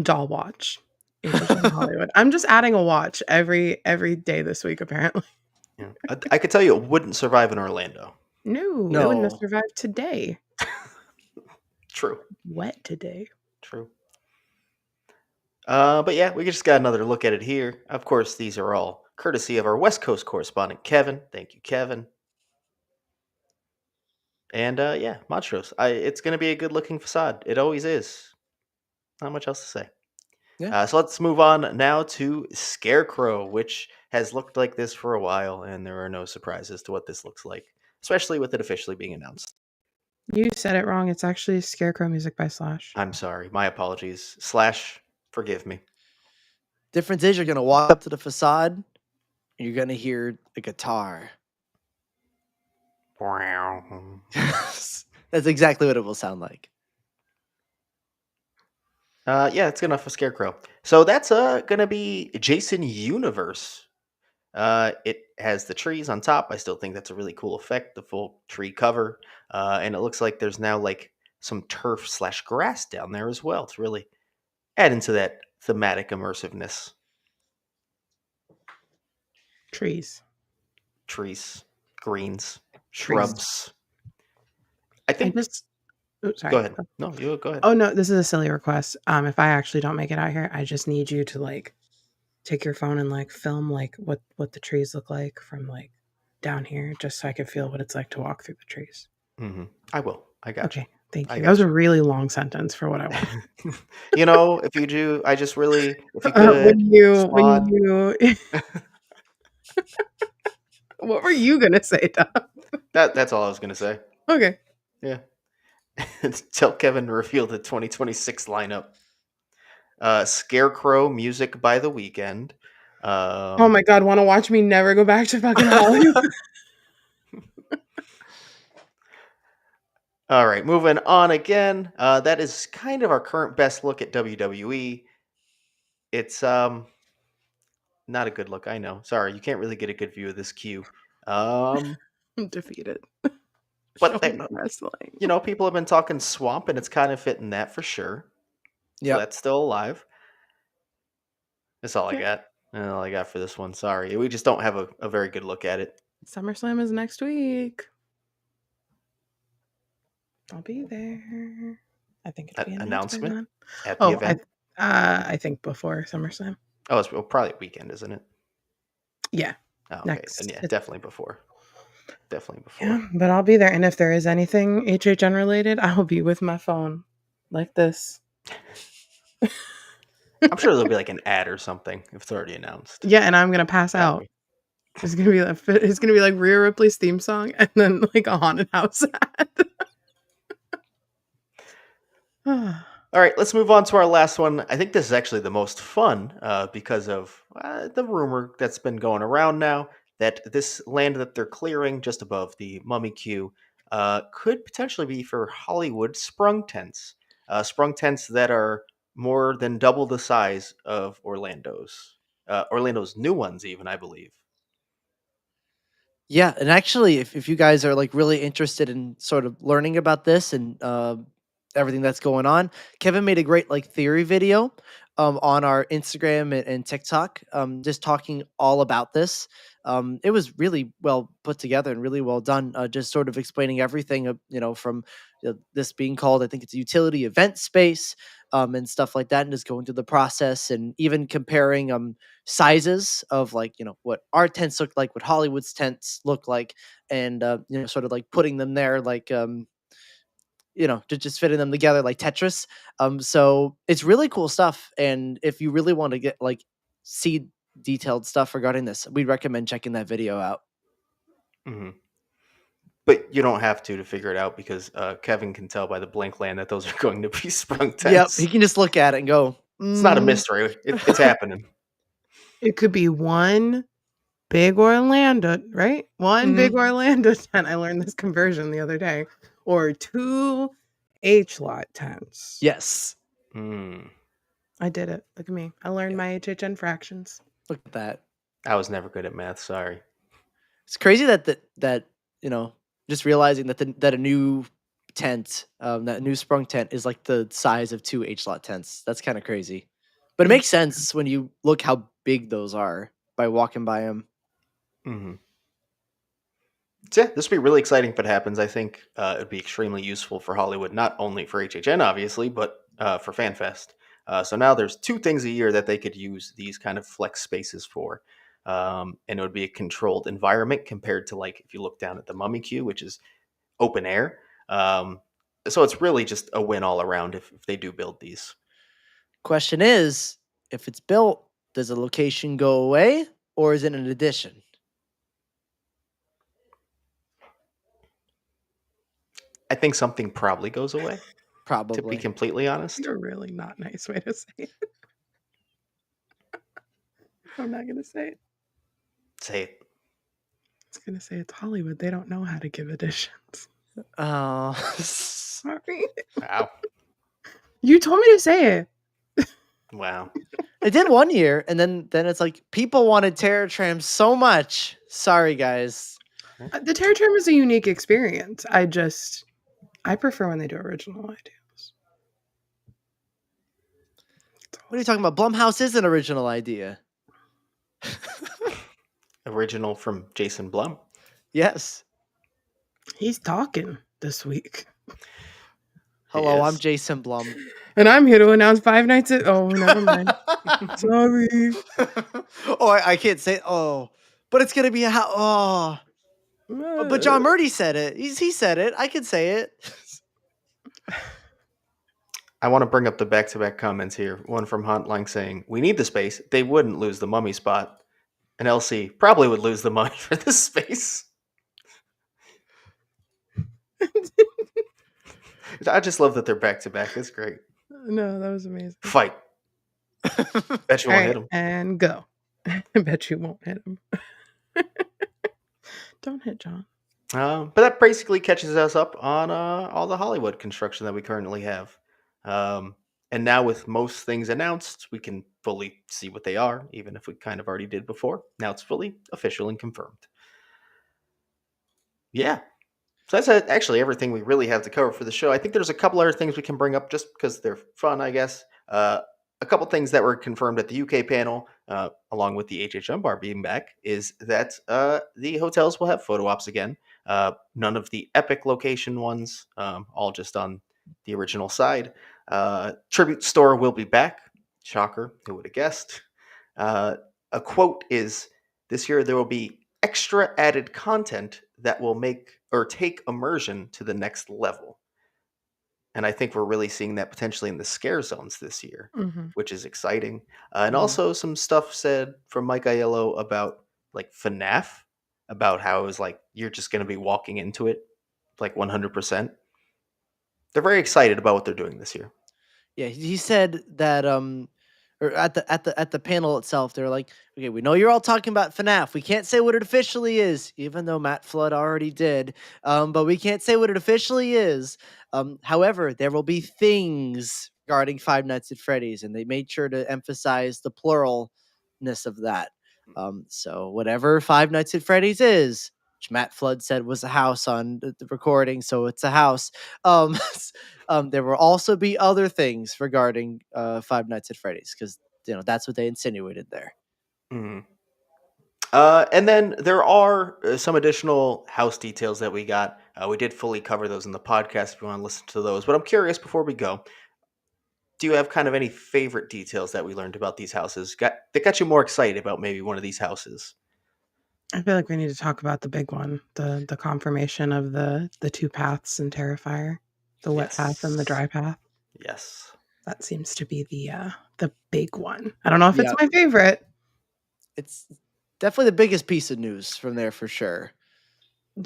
Doll watch. HHN Hollywood. I'm just adding a watch every day this week. Apparently, Yeah. I could tell you it wouldn't survive in Orlando. no, it wouldn't have No. survived today. True. Wet today. True. But yeah, we just got another look at it here. Of course, these are all courtesy of our West Coast correspondent, Kevin. Thank you, Kevin. And yeah, Montrose. It's going to be a good looking facade. It always is. Not much else to say. Yeah. So let's move on now to Scarecrow, which has looked like this for a while, and there are no surprises to what this looks like, especially with it officially being announced. You said it wrong. It's actually Scarecrow music by Slash. I'm sorry. My apologies. Slash, forgive me. Difference is you're gonna walk up to the facade, and you're gonna hear a guitar. That's exactly what it will sound like. Yeah, it's good enough for Scarecrow. So that's gonna be Jason Universe. It has the trees on top. I still think that's a really cool effect, the full tree cover. And it looks like there's now like some turf slash grass down there as well to really add into that thematic immersiveness. Trees. Trees, greens, Trees. shrubs. I I think. just oh, Go sorry. ahead. No, you go ahead. Oh no, this is a silly request. If I actually don't make it out here, I just need you to like take your phone and like film like what the trees look like from like down here, just so I can feel what it's like to walk through the trees. I will. I got you. Okay, thank I you. That was got a really long sentence for what I want. you. If you do, I just really, if you could When respond. you what were you gonna say, Tom? That's all I was gonna say. Okay. Yeah. Tell Kevin to reveal the 2026 lineup. Scarecrow music by the weekend. Oh my god, want to watch me never go back to fucking Hollywood? All right, moving on again. That is kind of our current best look at WWE. It's not a good look, I know. Sorry, you can't really get a good view of this queue. Um, I'm defeated. Show but me no wrestling. people have been talking swamp, and it's kind of fitting that for sure. So Yep. that's still alive. That's all I Okay. got. That's all I got for this one. Sorry, we just don't have a very good look at it. SummerSlam is next week. I'll be there. I think it'll be announced by Announcement then. at the event. I think before SummerSlam. Oh, it's probably weekend, isn't it? Yeah. Oh, okay. Next. Then yeah, definitely before. Definitely before. Yeah, but I'll be there. And if there is anything HHN related, I'll be with my phone like this. I'm sure there'll be like an ad or something if it's already announced. Yeah, and I'm gonna pass Gotta out. be. It's gonna be like Rhea Ripley's theme song and then like a haunted house ad. All right, let's move on to our last one. I think this is actually the most fun because of the rumor that's been going around now that this land that they're clearing just above the Mummy Queue could potentially be for Hollywood sprung tents. Sprung tents that are more than double the size of Orlando's. Orlando's new ones, even, I believe. Yeah, and actually, if you guys are like really interested in sort of learning about this and everything that's going on, Kevin made a great like theory video on our Instagram and TikTok, just talking all about this. It was really well put together and really well done. Just sort of explaining everything, from this being called, I think it's a utility event space, and stuff like that, and just going through the process and even comparing sizes of like what our tents look like, what Hollywood's tents look like, and sort of like putting them there like just fitting them together like Tetris. So it's really cool stuff, and if you really want to get like see detailed stuff regarding this, we'd recommend checking that video out. hmm But you don't have to figure it out because Kevin can tell by the blank land that those are going to be sprung Yep, he tents. can just look at it and go, It's not a mystery. It's happening. It could be one big Orlando, right? One big Orlando tent. I learned this conversion the other day. Or two H lot tents. yes. I did it. Look at me. I learned my HHN fractions. Look at that. I was never good at math. Sorry. It's crazy that just realizing that a new tent, that new sprung tent is like the size of two H slot tents. That's kind of crazy, but it makes sense when you look how big those are by walking by them. So yeah, this will be really exciting if it happens. I think it would be extremely useful for Hollywood, not only for HHN, obviously, but for FanFest. So now there's two things a year that they could use these kind of flex spaces for. And it would be a controlled environment compared to like if you look down at the Mummy Queue, which is open air. So it's really just a win all around if they do build these. Question is, if it's built, does the location go away or is it an addition? I think something probably goes away, to be Probably. completely honest. You're really not nice way to say it. I'm not gonna say it. Say it. I was gonna say it's Hollywood. They don't know how to give additions. Oh. Sorry. Wow. You told me to say it. Wow. It did one year, and then it's like people wanted Terror Tram so much. Sorry, guys. The Terror Tram is a unique experience. I prefer when they do original ideas. What are you talking about? Blumhouse is an original idea. Original from Jason Blum. Yes. He's talking this week. Hello, I'm is. Jason Blum. And I'm here to announce Five Nights at... Oh, never mind. Sorry. Oh, I can't say. Oh, but it's gonna be a how. Oh, but John Murdy said it. He said it. I can say it. I want to bring up the back-to-back comments here. One from Huntline saying, "We need the space. They wouldn't lose the mummy spot." And LC probably would lose the money for this space. I just love that they're back-to-back. It's great. No, that was amazing. Fight. Bet you won't hit him. And go. I bet you won't hit him. Don't hit John. But that basically catches us up on all the Hollywood construction that we currently have. And now with most things announced, we can fully see what they are, even if we kind of already did before. Now it's fully official and confirmed. Yeah. So that's actually everything we really have to cover for the show. I think there's a couple other things we can bring up just because they're fun, I guess. A couple things that were confirmed at the UK panel, along with the HHN bar being back, is that the hotels will have photo ops again. None of the epic location ones, all just on the original side. Tribute store will be back. Shocker, who would have guessed? A quote is, "This year there will be extra added content that will make or take immersion to the next level." And I think we're really seeing that potentially in the Scarezones this year, which is exciting. And also some stuff said from Mike Aiello about like FNAF, about how it was like you're just going to be walking into it like 100%. They're very excited about what they're doing this year. Yeah, he said that or at the panel itself, they're like, okay, we know you're all talking about FNAF. We can't say what it officially is, even though Matt Flood already did. But we can't say what it officially is. However, there will be things regarding Five Nights at Freddy's, and they made sure to emphasize the pluralness of that. So whatever Five Nights at Freddy's is, which Matt Flood said was a house on the recording, so it's a house. There will also be other things regarding Five Nights at Freddy's because that's what they insinuated there. Mm-hmm. And then there are some additional house details that we got. We did fully cover those in the podcast if you want to listen to those. But I'm curious before we go, do you have kind of any favorite details that we learned about these houses that got you more excited about maybe one of these houses? I feel like we need to talk about the big one, the confirmation of the two paths in Terrifier, the wet path and the dry path. Yes. That seems to be the big one. I don't know if it's my favorite. It's definitely the biggest piece of news from there for sure.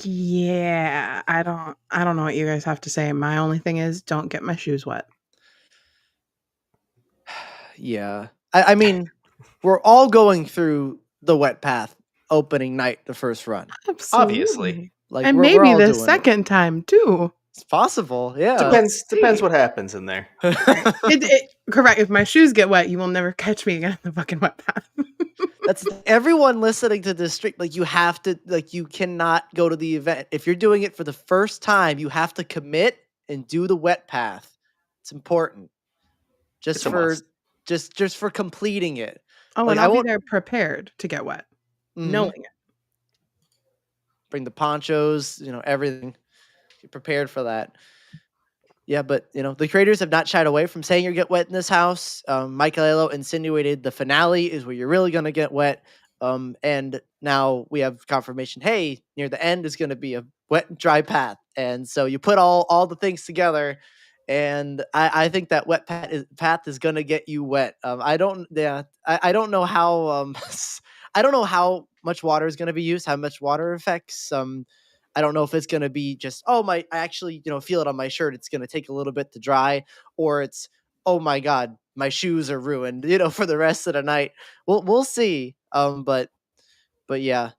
Yeah, I don't know what you guys have to say. My only thing is don't get my shoes wet. Yeah. I mean, we're all going through the wet path opening night, the first run. Absolutely. Obviously. Like, and maybe the second time too. It's possible, yeah. Depends what happens in there. Correct. If my shoes get wet, you will never catch me again in the fucking wet path. That's everyone listening to this stream. Like, you have to, like, you cannot go to the event. If you're doing it for the first time, you have to commit and do the wet path. It's important. Just for completing it. Oh, like, and I'll be there prepared to get wet. Knowing it. Bring the ponchos, everything. Get prepared for that. Yeah, but the creators have not shied away from saying you're get wet in this house. Mike Aiello insinuated the finale is where you're really gonna get wet. And now we have confirmation. Hey, near the end is gonna be a wet and dry path, and so you put all the things together, and I think that wet path is gonna get you wet. I don't know how I don't know how much water is gonna be used, how much water affects. I don't know if it's going to be just, I actually, feel it on my shirt. It's going to take a little bit to dry, or it's, oh my God, my shoes are ruined, for the rest of the night. We'll see. But yeah,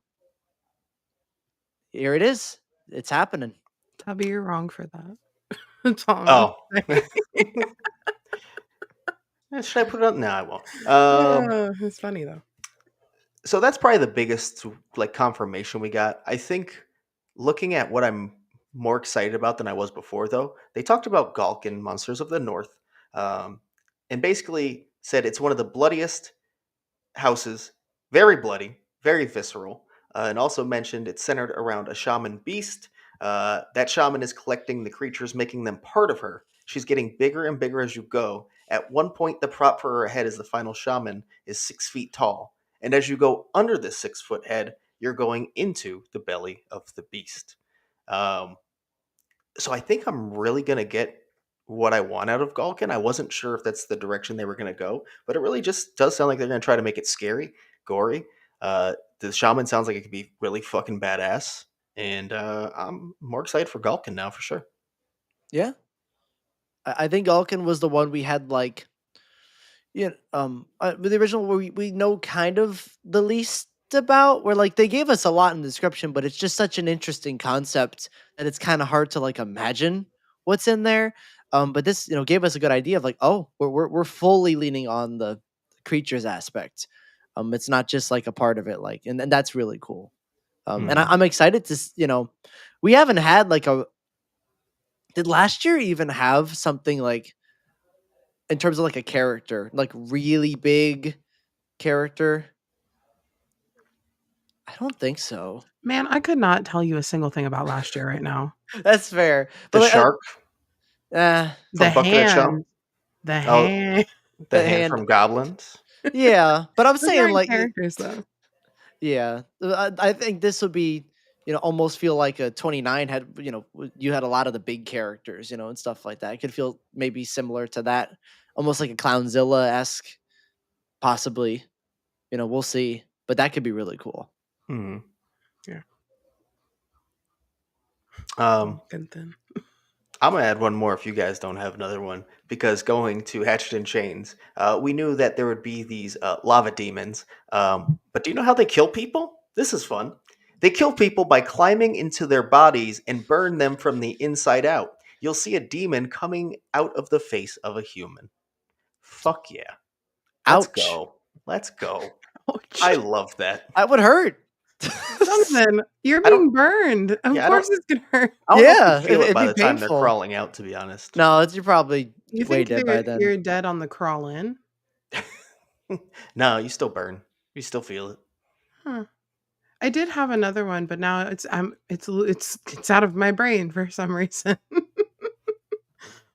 here it is. It's happening. Tubby, you're wrong for that. That's all I'm Oh. gonna say. Should I put it up? No, I won't. Yeah, it's funny though. So that's probably the biggest like confirmation we got. I think looking at what I'm more excited about than I was before, though, they talked about Gulk in Monsters of the North, um, and basically said it's one of the bloodiest houses, very bloody, very visceral, and also mentioned it's centered around a shaman beast. That shaman is collecting the creatures, making them part of her. She's getting bigger and bigger as you go. At one point, the prop for her head as the final shaman is 6 feet tall. And as you go under this 6 foot head, you're going into the belly of the beast. Um, so I think I'm really going to get what I want out of Galkin. I wasn't sure if that's the direction they were going to go, but it really just does sound like they're going to try to make it scary, gory. The shaman sounds like it could be really fucking badass, and I'm more excited for Galkin now for sure. Yeah. I think Alkin was the one we had like, with the original where we know kind of the least about, where like they gave us a lot in the description, but it's just such an interesting concept that it's kind of hard to like imagine what's in there. But this, gave us a good idea of like, oh, we're fully leaning on the creatures aspect. It's not just like a part of it, like, and that's really cool. And Mhm. I'm excited to, we haven't had like did last year even have something like in terms of like a character, like really big character? I don't think so. Man, I could not tell you a single thing about last year right now. That's fair. The But like, shark The from Bucket Shop. hand, the Oh, hand. the the hand hand, from Goblins. yeah. But I'm Those saying aren't like, characters though. yeah. I think this would be, almost feel like a 29 had, you had a lot of the big characters, and stuff like that. It could feel maybe similar to that, almost like a Clownzilla esque, possibly. We'll see. But that could be really cool. Mhm. Yeah. Um, Good then. I'm gonna add one more if you guys don't have another one, because going to Hatchet and Chains, we knew that there would be these lava demons. But do you know how they kill people? This is fun. They kill people by climbing into their bodies and burn them from the inside out. You'll see a demon coming out of the face of a human. Fuck yeah. Let's Ouch. go. Let's go. Ouch. I love that. That would hurt. Jonathan, you're I don't. being burned. Of Yeah, I course don't. it's gonna hurt. I don't know if Yeah, you feel it it'd by be the time they're painful. crawling out. To be honest. No, you're probably You way think dead by then. you're dead on the crawl in? No, you still burn. You still feel it. Huh. I did have another one, but now it's out of my brain for some reason.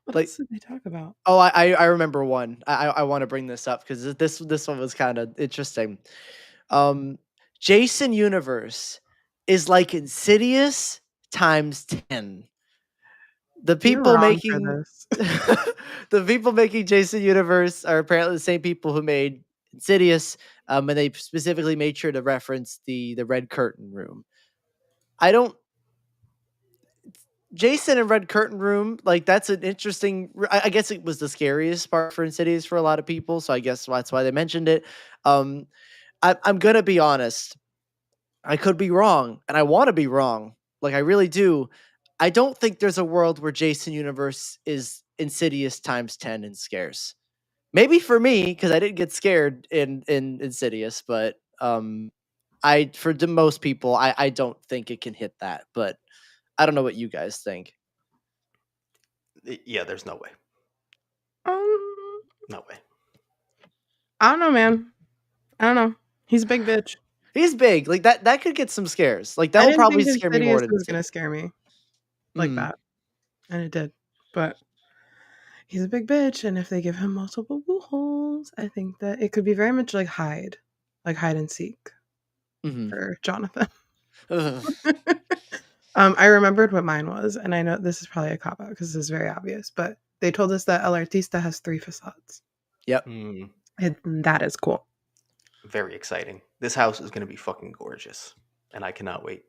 What Like, else did they talk about? oh, I remember one. I want to bring this up because this one was kind of interesting. Jason Universe is like Insidious times 10. The You're people wrong for making this. the people making Jason Universe are apparently the same people who made Insidious, and they specifically made sure to reference the red curtain room. I don't Jason and Red Curtain Room, like that's an interesting. I guess it was the scariest part for Insidious for a lot of people, so I guess that's why they mentioned it. Um, I'm gonna be honest. I could be wrong, and I want to be wrong. Like I really do. I don't think there's a world where Jason Universe is Insidious times 10 in scares. Maybe for me because I didn't get scared in Insidious, but I for the most people, I don't think it can hit that. But I don't know what you guys think. Yeah, there's no way. Um, No way. I don't know, man. I don't know. He's a big bitch. He's big. Like that could get some scares. Like that I will didn't probably think scare me more Insidious than was Insidious. gonna scare me like Mm. that, and it did. But he's a big bitch, and if they give him multiple blue holes, I think that it could be very much like hide and seek Mhm. for Jonathan. Ugh. I remembered what mine was, and I know this is probably a cop out because this is very obvious, but they told us that El Artista has 3 facades. Yep. Mm, And that is cool. very exciting. This house is going to be fucking gorgeous, and I cannot wait.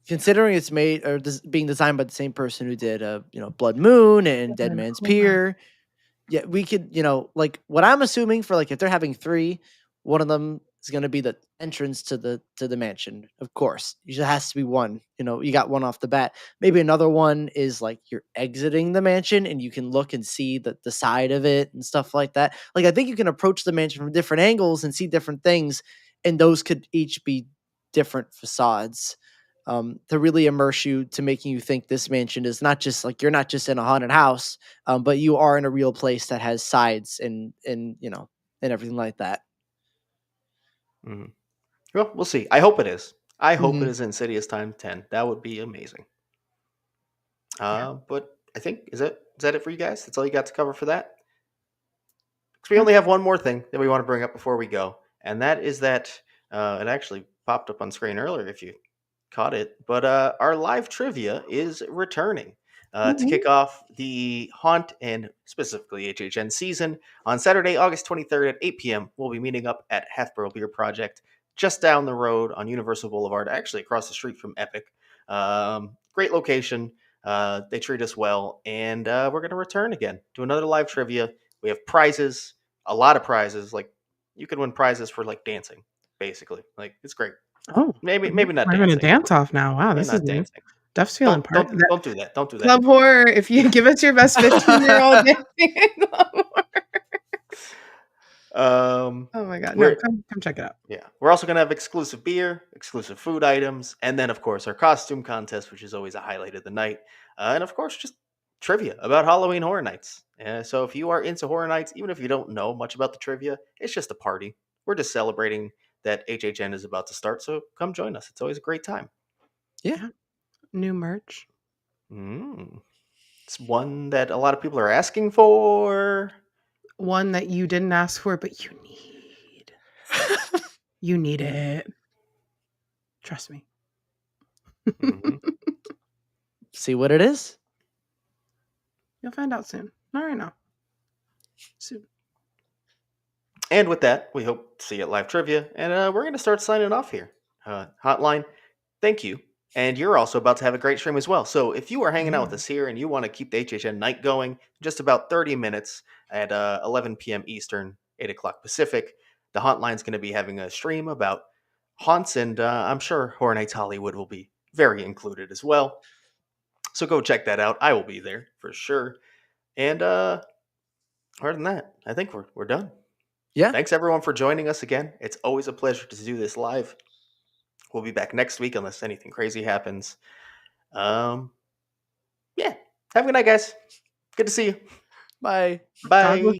Considering it's made or being designed by the same person who did Blood Moon and Dead And Man's hold on. Pier, Yeah, we could, like what I'm assuming for like if they're having three, one of them is going to be the entrance to the mansion. Of course, it just has to be one. You got one off the bat. Maybe another one is like you're exiting the mansion and you can look and see the side of it and stuff like that. Like I think you can approach the mansion from different angles and see different things, and those could each be different facades. To really immerse you, to making you think this mansion is not just like you're not just in a haunted house, but you are in a real place that has sides and everything like that. Mhm. Well, we'll see. I hope it is. I hope it Mhm. is Insidious time 10. That would be amazing. Yeah. But I think is that it for you guys? That's all you got to cover for that. 'Cause we Yeah. only have one more thing that we want to bring up before we go, and that is that it actually popped up on screen earlier if you caught it. But our live trivia is returning to kick Woo-woo. off the Haunt and specifically HHN season on Saturday, August 23rd at 8 p.m. We'll be meeting up at Half Barrel Beer Project just down the road on Universal Boulevard, actually across the street from Epic. Great location. They treat us well, and we're going to return again to another live trivia. We have prizes, a lot of prizes. Like you could win prizes for like dancing, basically. Like it's great. Oh, Maybe not we're having a dancing. dance off now. Wow, Maybe this is not new. dancing. Duff's feeling Don't part. don't That don't do that. Don't do that. club horror. If you give us your best 15-year-old dancing in club horror. Um, Oh my god, no, we're come check it out. yeah, we're also gonna have exclusive beer, exclusive food items, and then of course our costume contest, which is always a highlight of the night, and of course just trivia about Halloween Horror Nights. So if you are into Horror Nights, even if you don't know much about the trivia, it's just a party. We're just celebrating that HHN is about to start. So come join us. It's always a great time. Yeah. Yeah. New merch. Mm. It's one that a lot of people are asking for. One that you didn't ask for, but you need. You need it. Trust me. Mhm. See what it is. You'll find out soon. Not right now. Soon. And with that, we hope to see you at live trivia, and we're going to start signing off here. Hotline, thank you. And you're also about to have a great stream as well. So if you are hanging out with Yeah. us here and you want to keep the HHN night going, just about 30 minutes at 11 p.m. Eastern, 8 o'clock Pacific, the Hotline's going to be having a stream about haunts, and I'm sure Horror Nights Hollywood will be very included as well. So go check that out. I will be there for sure. And other than that, I think we're done. Yeah. Thanks everyone for joining us again. It's always a pleasure to do this live. We'll be back next week unless anything crazy happens. Um, yeah. Have a good night, guys. Good to see you. Bye. God Bye. bless